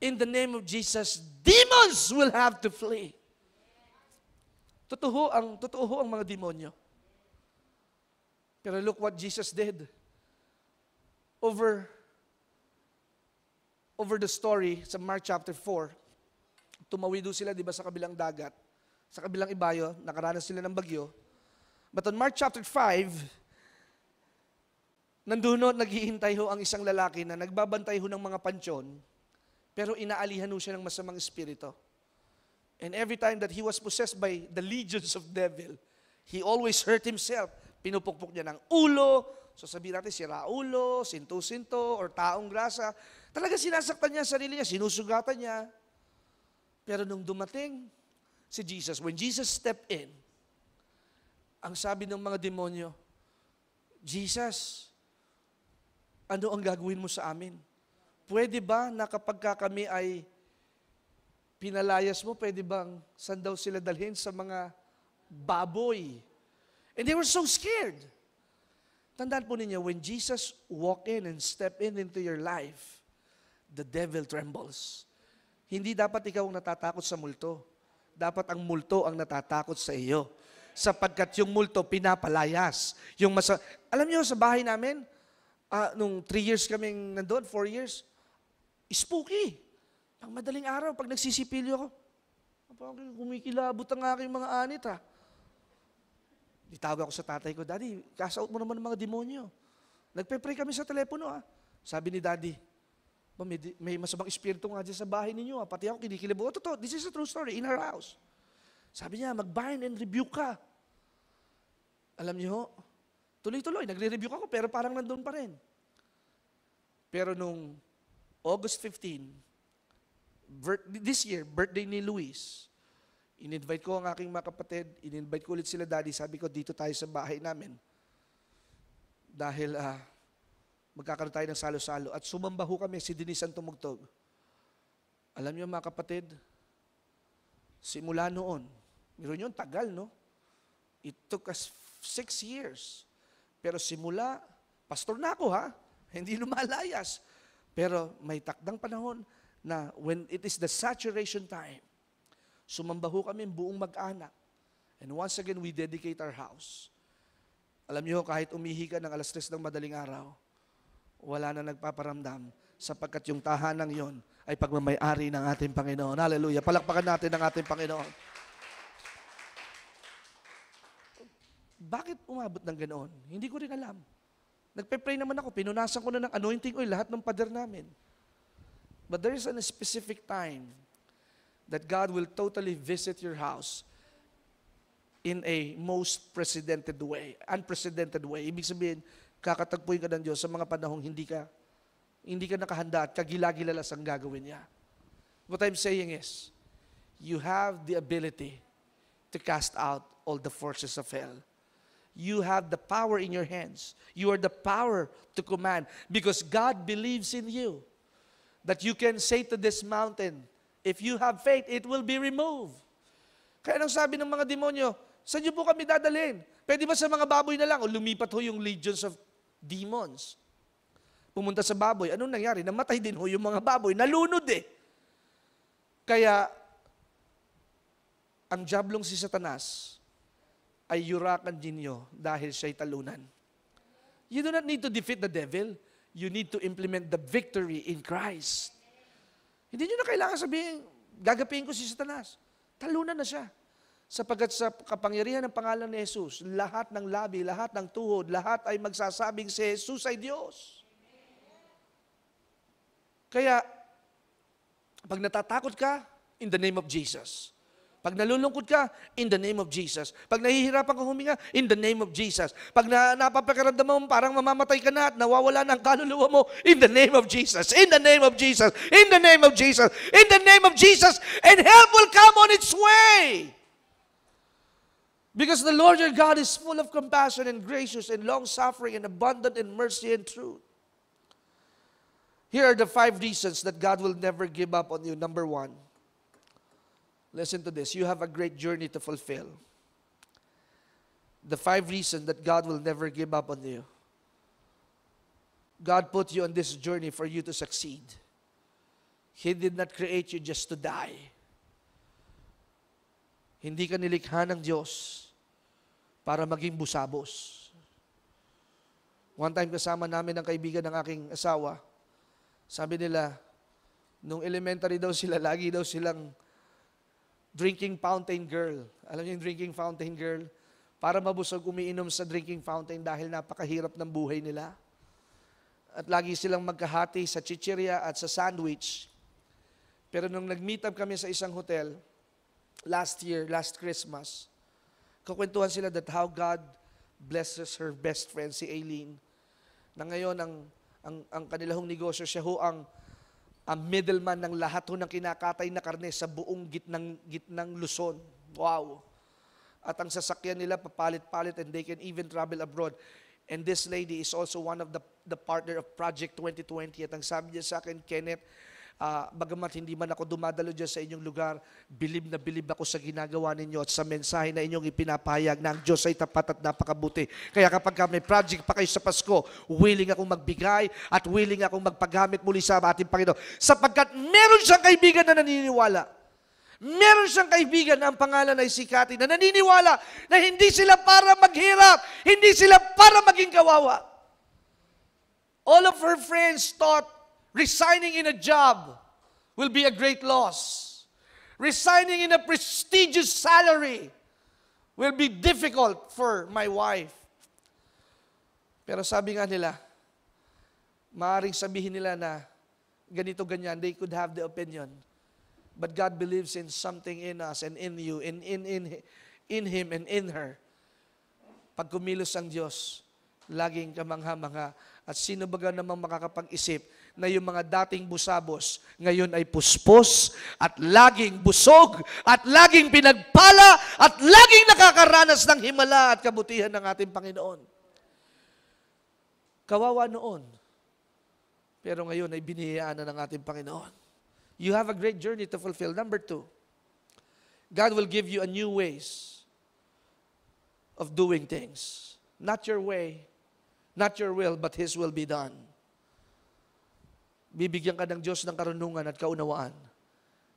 In the name of Jesus, demons will have to flee. Totoo ang mga demonyo. Pero look what Jesus did. Over the story sa Mark chapter 4, tumawid doon sila, di ba, sa kabilang dagat. Sa kabilang ibayo, nakaranas sila ng bagyo. But on Mark chapter 5, nandun naghihintay ho ang isang lalaki na nagbabantay ho ng mga pansyon, pero inaalihan ho siya ng masamang espiritu. And every time that he was possessed by the legions of devil, he always hurt himself. Pinupukpok niya ng ulo, so sabihin natin sira ulo, sinto-sinto, or taong grasa. Talaga sinasaktan niya sarili niya, sinusugatan niya. Pero nung dumating si Jesus, when Jesus stepped in, ang sabi ng mga demonyo, Jesus, ano ang gagawin mo sa amin? Pwede ba na kapag kami ay pinalayas mo, pwede bang saan daw sila dalhin sa mga baboy? And they were so scared. Tandaan po ninyo, when Jesus walked in and stepped in into your life, the devil trembles. Hindi dapat ikaw ang natatakot sa multo. Dapat ang multo ang natatakot sa iyo. Sapagkat yung multo pinapalayas. Alam niyo, sa bahay namin, nung 3 years kaming nandun, 4 years, spooky. Pag madaling araw, pag nagsisipilyo ako, parang kumikilabot ang aking mga anit ha. Ditawag ako sa tatay ko, Daddy, cast out mo naman ng mga demonyo. Nagpe-pray kami sa telepono ha. Sabi ni Daddy, may masamang espiritu nga dyan sa bahay ninyo ha. Pati ako kinikilabot. Totoo, this is a true story, in our house. Sabi niya, mag-bind and rebuke ka. Alam niyo, tuloy-tuloy, nagre-rebuke ako, pero parang nandun pa rin. Pero nung August 15, this year, birthday ni Luis, in-invite ko ang aking mga kapatid, in-invite ko ulit sila, Daddy, sabi ko, dito tayo sa bahay namin. Dahil magkakaroon tayo ng salo-salo. At sumambaho kami, si Denise ang tumugtog. Alam niyo mga kapatid, simula noon, meron yun, tagal, no? It took us 6 years. Pero simula, pastor na ako ha, hindi lumalayas. Pero may takdang panahon na when it is the saturation time, sumambaho kami buong mag-anak. And once again, we dedicate our house. Alam niyo, kahit umihi ka ng alas 3 ng madaling araw, wala na nagpaparamdam sapagkat yung tahanang yon ay pagmamay-ari ng ating Panginoon. Hallelujah. Palakpakan natin ang ating Panginoon. Bakit umabot ng ganoon? Hindi ko rin alam. Nagpe-pray naman ako, pinunasan ko na ng anointing oil lahat ng pader namin. But there is a specific time that God will totally visit your house in a most unprecedented way. Ibig sabihin, kakatagpuin ka ng Diyos sa mga panahong hindi ka nakahanda at kagila-gilalas ang gagawin niya. What I'm saying is, you have the ability to cast out all the forces of hell. You have the power in your hands. You are the power to command because God believes in you. That you can say to this mountain, if you have faith, it will be removed. Kaya nang sabi ng mga demonyo, saan niyo po kami dadalhin? Pwede ba sa mga baboy na lang? O lumipat ho yung legions of demons. Pumunta sa baboy. Anong nangyari? Namatay din ho yung mga baboy. Nalunod eh. Kaya, ang jablong si Satanas ay yurakan ninyo dahil siya'y talunan. You do not need to defeat the devil. You need to implement the victory in Christ. Hindi nyo na kailangan sabihin, gagapiin ko si Satanas. Talunan na siya. Sapagkat sa kapangyarihan ng pangalan ni Jesus, lahat ng labi, lahat ng tuhod, lahat ay magsasabing si Jesus ay Diyos. Kaya, pag natatakot ka, in the name of Jesus. Pag nalulungkot ka, in the name of Jesus. Pag nahihirapan kang huminga, in the name of Jesus. Pag napapakiramdam mo, parang mamamatay ka na at nawawala ng kaluluwa mo, in the name of Jesus. In the name of Jesus. In the name of Jesus. In the name of Jesus. And help will come on its way. Because the Lord your God is full of compassion and gracious and long-suffering and abundant in mercy and truth. Here are the 5 reasons that God will never give up on you. Number 1, listen to this. You have a great journey to fulfill. The 5 reasons that God will never give up on you. God put you on this journey for you to succeed. He did not create you just to die. Hindi ka nilikha ng Diyos para maging busabos. One time kasama namin ang kaibigan ng aking asawa. Sabi nila, nung elementary daw sila, lagi daw silang drinking fountain girl. Alam niyo yung drinking fountain girl? Para mabusog umiinom sa drinking fountain dahil napakahirap ng buhay nila. At lagi silang magkahati sa chichirya at sa sandwich. Pero nung nag-meet up kami sa isang hotel, last Christmas, kakwentuhan sila that how God blesses her best friend, si Aileen. Na ngayon, ang kanilang negosyo, siya ho ang middleman ng lahat ho ng kinakatay na karne sa buong gitnang Luzon. Wow! At ang sasakyan nila, papalit-palit, and they can even travel abroad. And this lady is also one of the partner of Project 2020. At ang sabi niya sa akin, Kenneth, Bagamat hindi man ako dumadalo dyan sa inyong lugar, bilib na bilib ako sa ginagawa ninyo at sa mensahe na inyong ipinapahayag na ang Diyos ay tapat at napakabuti. Kaya kapag may project pa kayo sa Pasko, willing akong magbigay at willing akong magpagamit muli sa ating Panginoon. Sapagkat meron siyang kaibigan na naniniwala. Meron siyang kaibigan na ang pangalan ay si Cathy na naniniwala na hindi sila para maghirap, hindi sila para maging kawawa. All of her friends thought resigning in a job will be a great loss. Resigning in a prestigious salary will be difficult for my wife. Pero sabi nga nila, maaaring sabihin nila na ganito, ganyan, they could have the opinion. But God believes in something in us and in you, in Him and in her. Pag kumilos ang Diyos, laging kamangha-mangha. At sino ba namang makakapag-isip na yung mga dating busabos, ngayon ay puspos, at laging busog, at laging pinagpala, at laging nakakaranas ng himala at kabutihan ng ating Panginoon. Kawawa noon. Pero ngayon ay binihiyaan na ng ating Panginoon. You have a great journey to fulfill. Number 2, God will give you a new ways of doing things. Not your way, not your will, but His will be done. Bibigyan ka ng Diyos ng karunungan at kaunawaan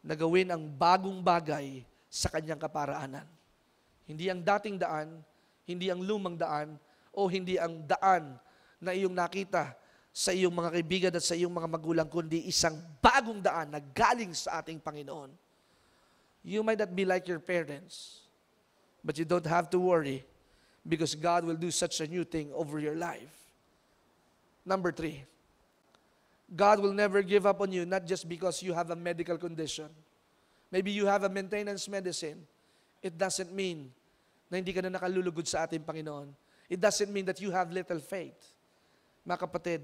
na gawin ang bagong bagay sa Kanyang kaparaanan. Hindi ang dating daan, hindi ang lumang daan, o hindi ang daan na iyong nakita sa iyong mga kaibigan at sa iyong mga magulang, kundi isang bagong daan na galing sa ating Panginoon. You might not be like your parents, but you don't have to worry because God will do such a new thing over your life. Number 3, God will never give up on you, not just because you have a medical condition. Maybe you have a maintenance medicine. It doesn't mean na hindi ka na nakalulugod sa ating Panginoon. It doesn't mean that you have little faith. Mga kapatid,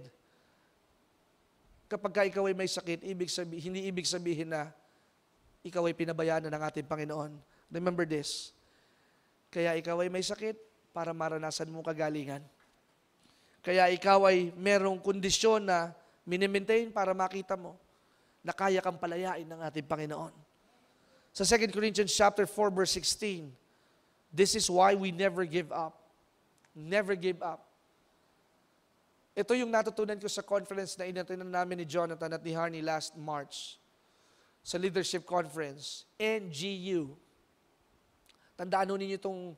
kapag ka ikaw ay may sakit, hindi ibig sabihin na ikaw ay pinabayaan ng ating Panginoon. Remember this. Kaya ikaw ay may sakit para maranasan mo kagalingan. Kaya ikaw ay merong kondisyon na minimaintain para makita mo na kaya kang palayain ng ating Panginoon. Sa 2 Corinthians chapter 4 verse 16, this is why we never give up. Never give up. Ito yung natutunan ko sa conference na inatinan namin ni Jonathan at ni Harney last March. Sa leadership conference, NGU. Tandaan ninyo itong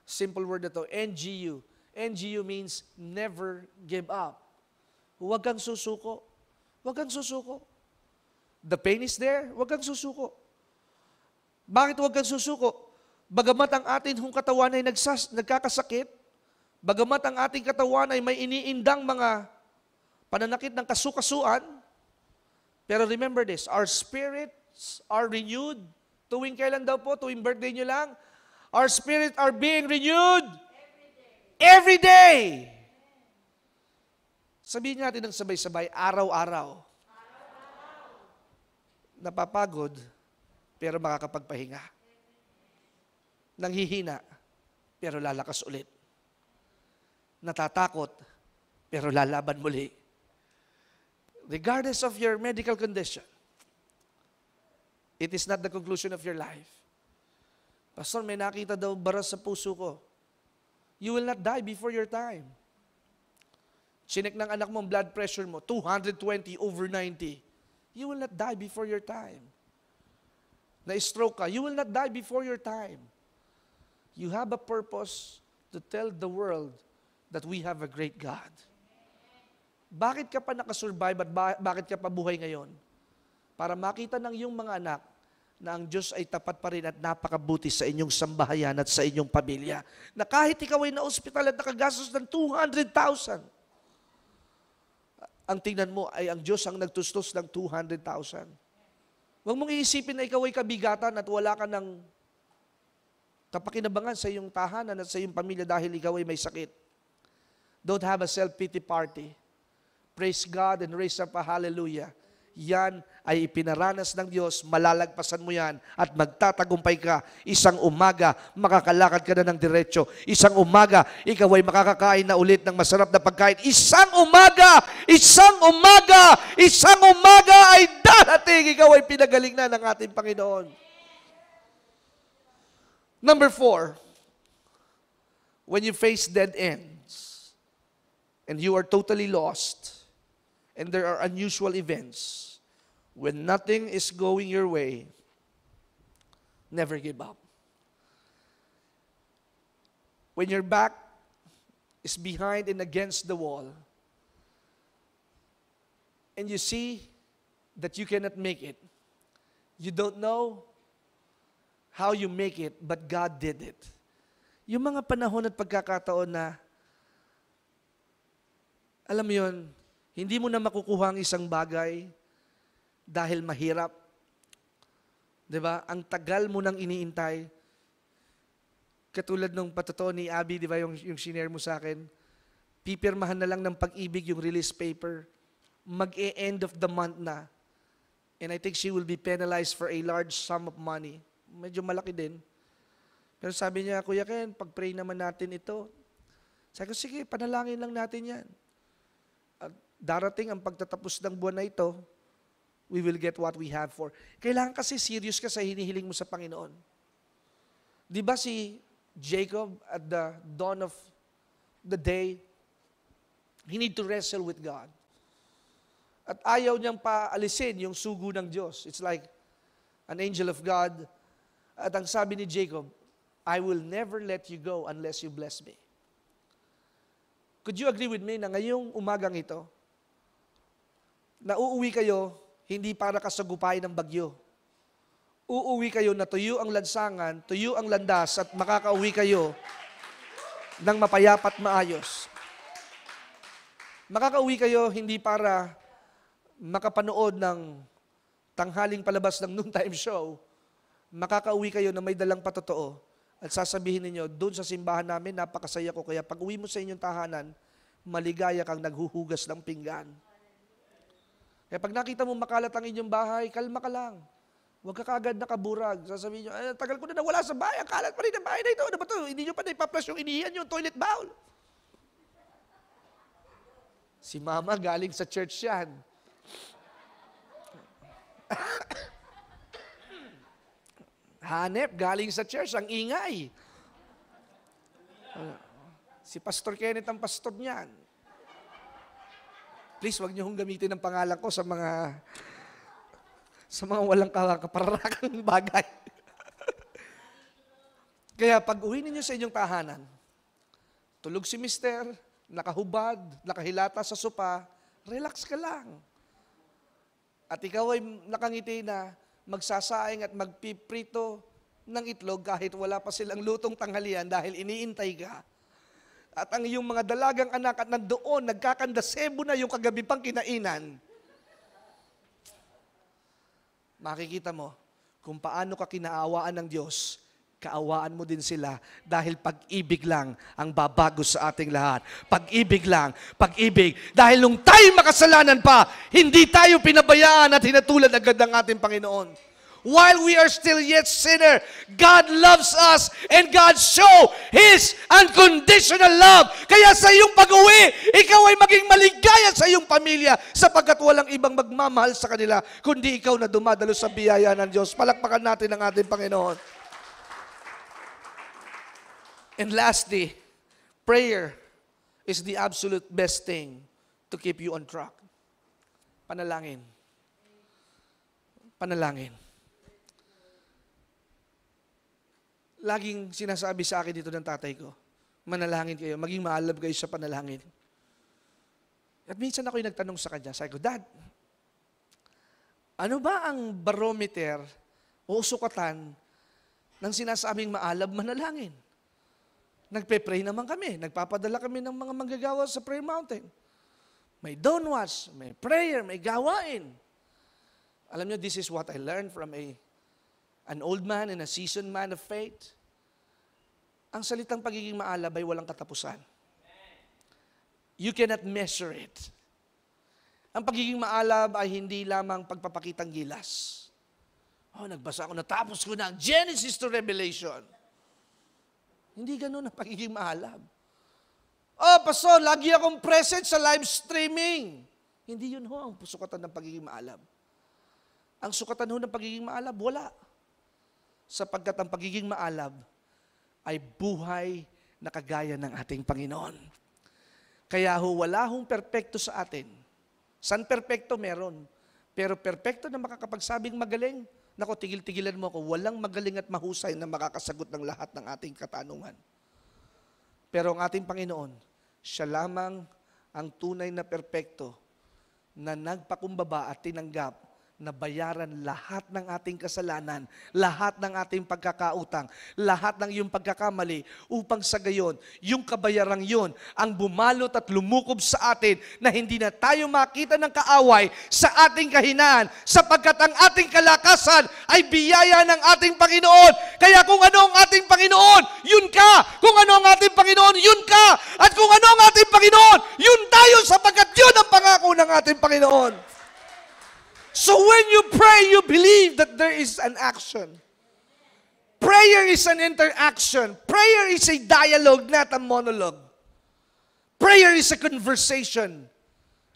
simple word na ito, NGU. NGU means never give up. Huwag kang susuko. Huwag kang susuko. The pain is there, huwag kang susuko. Bakit huwag kang susuko? Bagamat ang ating katawan ay nagkakasakit, bagamat ang ating katawan ay may iniindang mga pananakit ng kasukasuan, pero remember this, our spirits are renewed. Tuwing kailan daw po? Tuwing birthday nyo lang? Our spirits are being renewed every day. Sabihin natin ng sabay-sabay, araw-araw. Napapagod, pero makakapagpahinga. Nanghihina, pero lalakas ulit. Natatakot, pero lalaban muli. Regardless of your medical condition, it is not the conclusion of your life. Pastor, may nakita daw baras sa puso ko. You will not die before your time. Chinek ng anak mo ang blood pressure mo, 220/90. You will not die before your time. Na-stroke ka, you will not die before your time. You have a purpose to tell the world that we have a great God. Bakit ka pa nakasurvive at bakit ka pa buhay ngayon? Para makita ng iyong mga anak na ang Diyos ay tapat pa rin at napakabuti sa inyong sambahayan at sa inyong pamilya. Na kahit ikaw ay na-ospital at nakagastos ng 200,000, ang tingnan mo ay ang Diyos ang nagtustos ng 200,000. Huwag mong iisipin na ikaw ay kabigatan at wala ka ng kapakinabangan sa iyong tahanan at sa iyong pamilya dahil ikaw ay may sakit. Don't have a self-pity party. Praise God and raise up a hallelujah. yan ay ipinaranas ng Diyos, malalagpasan mo yan at magtatagumpay ka. Isang umaga, makakalakad ka na ng diretso. Isang umaga, ikaw ay makakakain na ulit ng masarap na pagkain. Isang umaga ay darating, ikaw ay pinagaling na ng ating Panginoon. Number 4, when you face dead ends and you are totally lost and there are unusual events, when nothing is going your way, never give up. When your back is behind and against the wall and you see that you cannot make it, you don't know how you make it, but God did it. Yung mga panahon at pagkakataon na, alam mo yun, hindi mo na makukuha ang isang bagay dahil mahirap. Diba? Ang tagal mo nang iniintay. Katulad nung patotoo ni Abby, diba, yung shinare mo sa akin, pipirmahan na lang ng pag-ibig yung release paper. Mag-e-end of the month na. And I think she will be penalized for a large sum of money. Medyo malaki din. Pero sabi niya, Kuya Ken, pag-pray naman natin ito. Sabi ko, sige, panalangin lang natin yan. At darating ang pagtatapos ng buwan na ito, we will get what we have for. Kailangan kasi serious ka sa hinihiling mo sa Panginoon. Di ba si Jacob at the dawn of the day, he need to wrestle with God. At ayaw niyang paalisin yung sugo ng Diyos. It's like an angel of God. At ang sabi ni Jacob, I will never let you go unless you bless me. Could you agree with me na ngayong umagang ito, na uuwi kayo hindi para kasagupay ng bagyo. Uuwi kayo na tuyo ang lansangan, tuyo ang landas, at makakauwi kayo ng mapayapat maayos. Makakauwi kayo hindi para makapanood ng tanghaling palabas ng noontime show. Makakauwi kayo na may dalang patotoo at sasabihin ninyo, doon sa simbahan namin, napakasaya ko. Kaya pag uwi mo sa inyong tahanan, maligaya kang naghuhugas ng pinggan. Kaya pag nakita mo makalat ang inyong bahay, kalma ka lang. Huwag ka kaagad nakaburag. Sasabihin nyo, tagal ko na nawala sa bahay, ang kalat pa rin ang bahay na ito. Ano ba ito? Hindi nyo pa na ipaplas yung inihan yung toilet bowl. Si Mama galing sa church yan. Hanep, galing sa church, ang ingay. Si Pastor Kenneth ang pastor niyan. Please, wag niyo hong gamitin ang pangalan ko sa mga walang kaparakang bagay. Kaya pag uwi ninyo sa inyong tahanan, tulog si mister, nakahubad, nakahilata sa sopa, relax ka lang. At ikaw ay nakangiti na, magsasaing at magpiprito ng itlog kahit wala pa silang lutong tanghalian dahil iniintay ka. At ang iyong mga dalagang anak at nandoon, nagkakandasebo na yung kagabi pang kinainan. Makikita mo kung paano ka kinaawaan ng Diyos, kaawaan mo din sila dahil pag-ibig lang ang babago sa ating lahat. Pag-ibig lang, pag-ibig. Dahil nung tayo makasalanan pa, hindi tayo pinabayaan at hinatulad agad ng ating Panginoon. While we are still yet sinner, God loves us and God show His unconditional love. Kaya sa iyong pag-uwi, ikaw ay maging maligaya sa iyong pamilya sapagkat walang ibang magmamahal sa kanila kundi ikaw na dumadalo sa biyaya ng Diyos. Palakpakan natin ang ating Panginoon. And lastly, prayer is the absolute best thing to keep you on track. Panalangin. Panalangin. Laging sinasabi sa akin dito ng tatay ko, manalangin kayo, maging maalab kayo sa panalangin. At minsan ako'y nagtanong sa kanya, sabi ko, Dad, ano ba ang barometer o sukatan ng sinasabing maalab manalangin? Nagpe-pray naman kami. Nagpapadala kami ng mga manggagawa sa prayer mountain. May downwatch, may prayer, may gawain. Alam niyo, this is what I learned from an old man and a seasoned man of faith. Ang salitang pagiging maalab ay walang katapusan. You cannot measure it. Ang pagiging maalab ay hindi lamang pagpapakitang gilas. Nagbasa ako, natapos ko na ang Genesis to Revelation. Hindi ganun ang pagiging maalab. Pastor, lagi akong present sa live streaming. Hindi yun ang sukatan ng pagiging maalab. Ang sukatan ng pagiging maalab, wala. Sapagkat ang pagiging maalab ay buhay na kagaya ng ating Panginoon. Kaya wala perpekto sa atin. San perpekto meron? Pero perpekto na makakapagsabing magaling, nako, tigil-tigilan mo ako, walang magaling at mahusay na makakasagot ng lahat ng ating katanungan. Pero ang ating Panginoon, siya lamang ang tunay na perpekto na nagpakumbaba at tinanggap na bayaran lahat ng ating kasalanan, lahat ng ating pagkakautang, lahat ng iyong pagkakamali, upang sa gayon, yung kabayarang yun ang bumalot at lumukob sa atin na hindi na tayo makita ng kaaway sa ating kahinaan, sapagkat ang ating kalakasan ay biyaya ng ating Panginoon. Kaya kung ano ang ating Panginoon, yun ka. Kung ano ang ating Panginoon, yun ka. At kung ano ang ating Panginoon, yun tayo, sapagkat yun ang pangako ng ating Panginoon. So when you pray, you believe that there is an action. Prayer is an interaction. Prayer is a dialogue, not a monologue. Prayer is a conversation.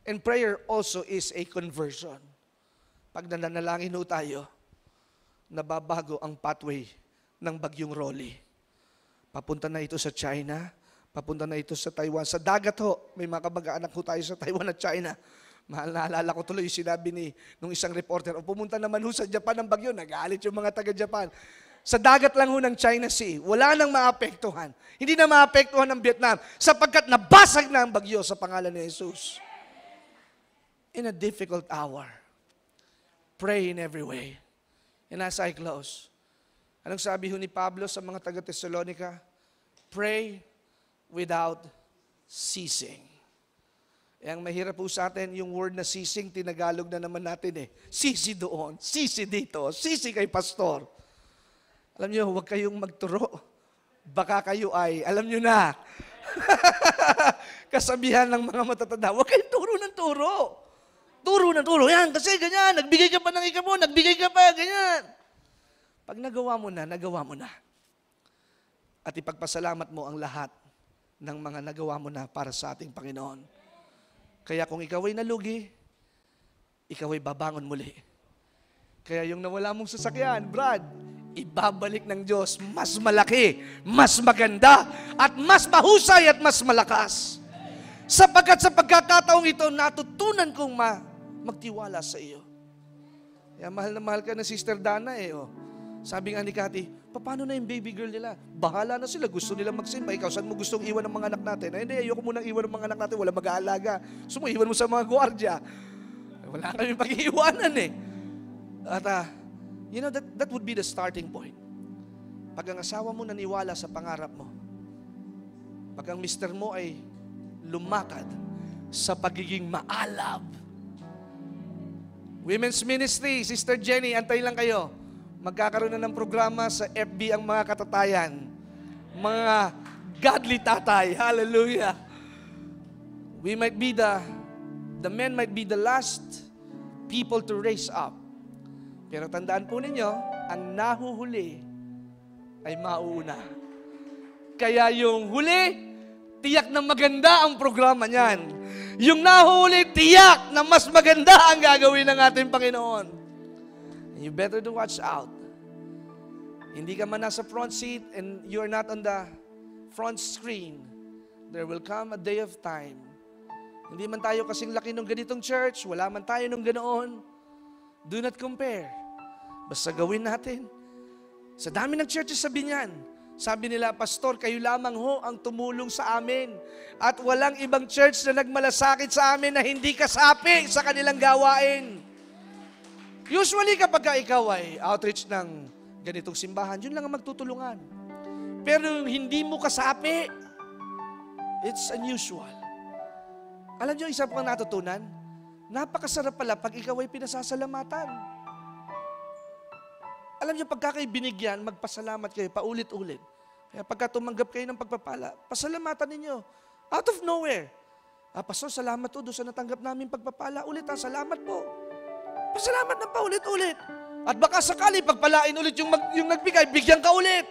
And prayer also is a conversion. Pag nananalangin ho tayo, nababago ang pathway ng bagyong Rolly. Papunta na ito sa China, papunta na ito sa Taiwan. Sa dagat ho, may mga kabag-anak ho tayo sa Taiwan at China. Mahal, naalala ko tuloy yung sinabi nung isang reporter, pumunta naman ho sa Japan ng bagyo, nagalit yung mga taga-Japan. Sa dagat lang ho ng China Sea, wala nang maapektuhan. Hindi na maapektuhan ng Vietnam, sapagkat nabasag na ang bagyo sa pangalan ni Jesus. In a difficult hour, pray in every way. And as I close, anong sabi ho ni Pablo sa mga taga-Thessalonica? Pray without ceasing. Ang mahirap po sa atin, yung word na ceasing, tinagalog na naman natin Sisi doon, sisi dito, sisi kay pastor. Alam nyo, huwag kayong magturo. Baka kayo ay, alam nyo na, kasabihan ng mga matatanda, huwag kayong turo ng turo. Turo ng turo, yan, kasi ganyan, nagbigay ka pa ng ikamo, nagbigay ka pa, ganyan. Pag nagawa mo na, nagawa mo na. At ipagpasalamat mo ang lahat ng mga nagawa mo na para sa ating Panginoon. Kaya kung ikaw ay nalugi, ikaw ay babangon muli. Kaya yung nawala mong sasakyan, Brad, ibabalik ng Diyos mas malaki, mas maganda, at mas mahusay at mas malakas. Sapagkat sa pagkakataong ito, natutunan kong magtiwala sa iyo. Kaya mahal na mahal ka na Sister Dana Sabi nga ni Cathy, paano na yung baby girl nila? Bahala na sila, gusto nilang magsimba. Ikaw, saan mo gustong iwan ng mga anak natin? Hindi, ayoko munang iwan ng mga anak natin, wala mag-aalaga. Gusto mo, iwan mo sa mga gwardiya. Wala kami pag-iiwanan At that would be the starting point. Pag ang asawa mo naniwala sa pangarap mo, pag ang mister mo ay lumakad sa pagiging maalab. Women's Ministry, Sister Jenny, antay lang kayo. Magkakaroon na ng programa sa FB ang mga katatayan. Mga godly tatay. Hallelujah. We might be the men might be the last people to raise up. Pero tandaan po ninyo, ang nahuhuli ay mauuna. Kaya yung huli, tiyak na maganda ang programa niyan. Yung nahuhuli, tiyak na mas maganda ang gagawin ng ating Panginoon. You better to watch out. Hindi ka man nasa front seat and you're not on the front screen. There will come a day of time. Hindi man tayo kasing laki ng ganitong church, wala man tayo ng ganoon. Do not compare. Basta gawin natin. Sa dami ng churches sa Binyan, sabi nila, Pastor, kayo lamang ho ang tumulong sa amin. At walang ibang church na nagmalasakit sa amin na hindi kasapi sa kanilang gawain. Usually kapag ikaw ay outreach ng ganitong simbahan, yun lang ang magtutulungan. Pero hindi mo kasapi, it's unusual. Alam niyo, isa pang natutunan, napakasarap pala pag ikaw ay pinasasalamatan. Alam niyo, pagka kayo binigyan, magpasalamat kayo, paulit-ulit. Kaya pagka tumanggap kayo ng pagpapala, pasalamatan ninyo. Out of nowhere. Pastor, salamat po doon sa natanggap namin pagpapala ulit. Salamat po. Pasalamat na pa ulit-ulit. At baka sakali pagpalain ulit yung nagbigay, bigyan ka ulit.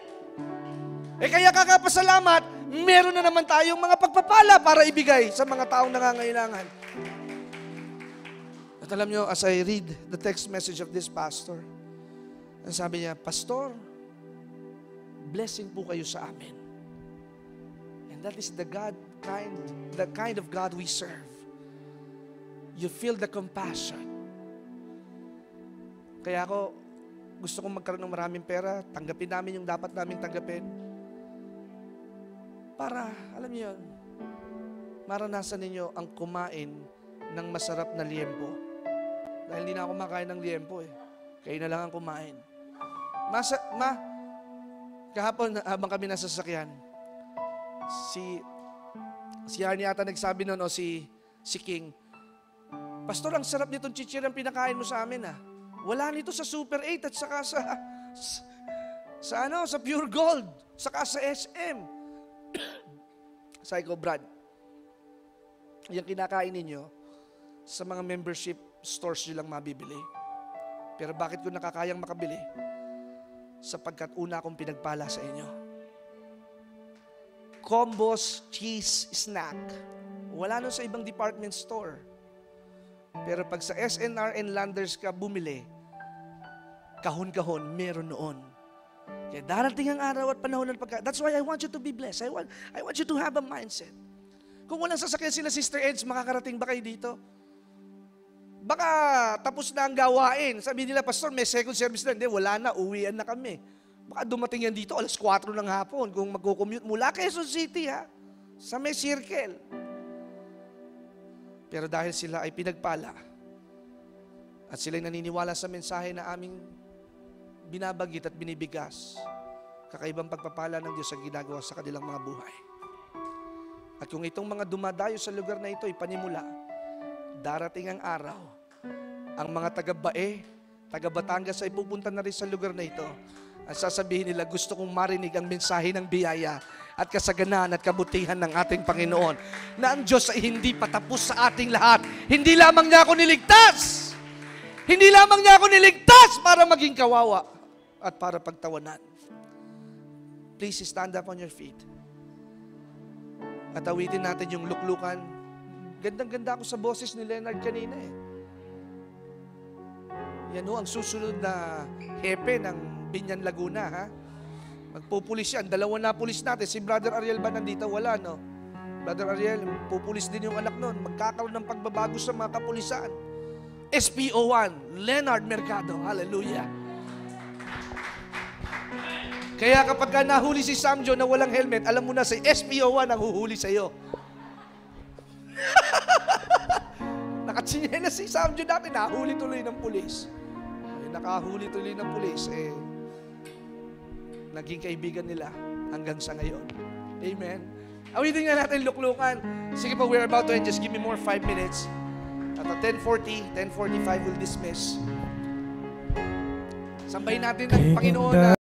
Kaya kakapasalamat, meron na naman tayong mga pagpapala para ibigay sa mga taong nangangailangan. At alam nyo, as I read the text message of this pastor, ang sabi niya, Pastor, blessing po kayo sa amin. And that is the kind of God we serve. You feel the compassion. Kaya ako, gusto kong magkaroon ng maraming pera, tanggapin namin yung dapat namin tanggapin. Para, alam niyo yun, maranasan ninyo ang kumain ng masarap na liempo. Dahil hindi na ako makain ng liempo eh. Kayo na lang ang kumain. Kahapon habang kami nasa sasakyan, si Arnie ata nagsabi nun, o si King, Pastor, ang sarap nitong chichirang pinakain mo sa amin ah. Wala nito sa Super 8 at saka sa Pure Gold, saka sa SM. Sabi ko, Brad, yung kinakain ninyo, sa mga membership stores nyo lang mabibili. Pero bakit ko nakakayang makabili? Sapagkat una akong pinagpala sa inyo. Combos cheese snack. Wala nun sa ibang department store. Pero pag sa SNR and Landers ka bumili, kahon-kahon, meron noon. Kaya darating ang araw at panahon ng that's why I want you to be blessed. I want you to have a mindset. Kung walang sasakyan sila, Sister Eds, makakarating ba kayo dito? Baka tapos na ang gawain. Sabi nila, Pastor, may second service na. Hindi, wala na, uwian na kami. Baka dumating yan dito, alas 4 ng hapon, kung magkukommute mula Quezon City, sa may circle. Pero dahil sila ay pinagpala, at sila'y naniniwala sa mensahe na aming binabagit at binibigas, kakaibang pagpapala ng Diyos sa ginagawa sa kanilang mga buhay. At kung itong mga dumadayo sa lugar na ito ay panimula, darating ang araw, ang mga taga-Bae, taga-Batangas ay pupunta na rin sa lugar na ito. At sasabihin nila, gusto kong marinig ang mensahe ng biyaya at kasaganaan at kabutihan ng ating Panginoon, na ang Diyos ay hindi patapos sa ating lahat. Hindi lamang niya ako niligtas! Hindi lamang niya ako niligtas para maging kawawa at para pagtawanan. Please stand up on your feet. At awitin natin yung luklukan. Gandang-ganda ako sa boses ni Leonard kanina eh. Yan ho, ang susunod na hepe ng Binyan Laguna, ha? Magpupulis yan. 2 na pulis natin. Si Brother Ariel ba nandito? Wala, no? Brother Ariel, pupulis din yung anak nun. Magkakaroon ng pagbabago sa mga kapulisan. SPO1, Leonard Mercado. Hallelujah. Kaya kapag nahuli si Samjo na walang helmet, alam mo na, si SPO1 ang huhuli sa'yo. Nakatsinyena si Samjo dati, nahuli tuloy ng pulis. Nakahuli tuloy ng pulis, naging kaibigan nila hanggang sa ngayon. Amen. Awitin nga natin luklukan. Sige po, we're about to end. Just give me more 5 minutes. At 10:40, 10:45 we'll dismiss. Sambahin natin ang Panginoon na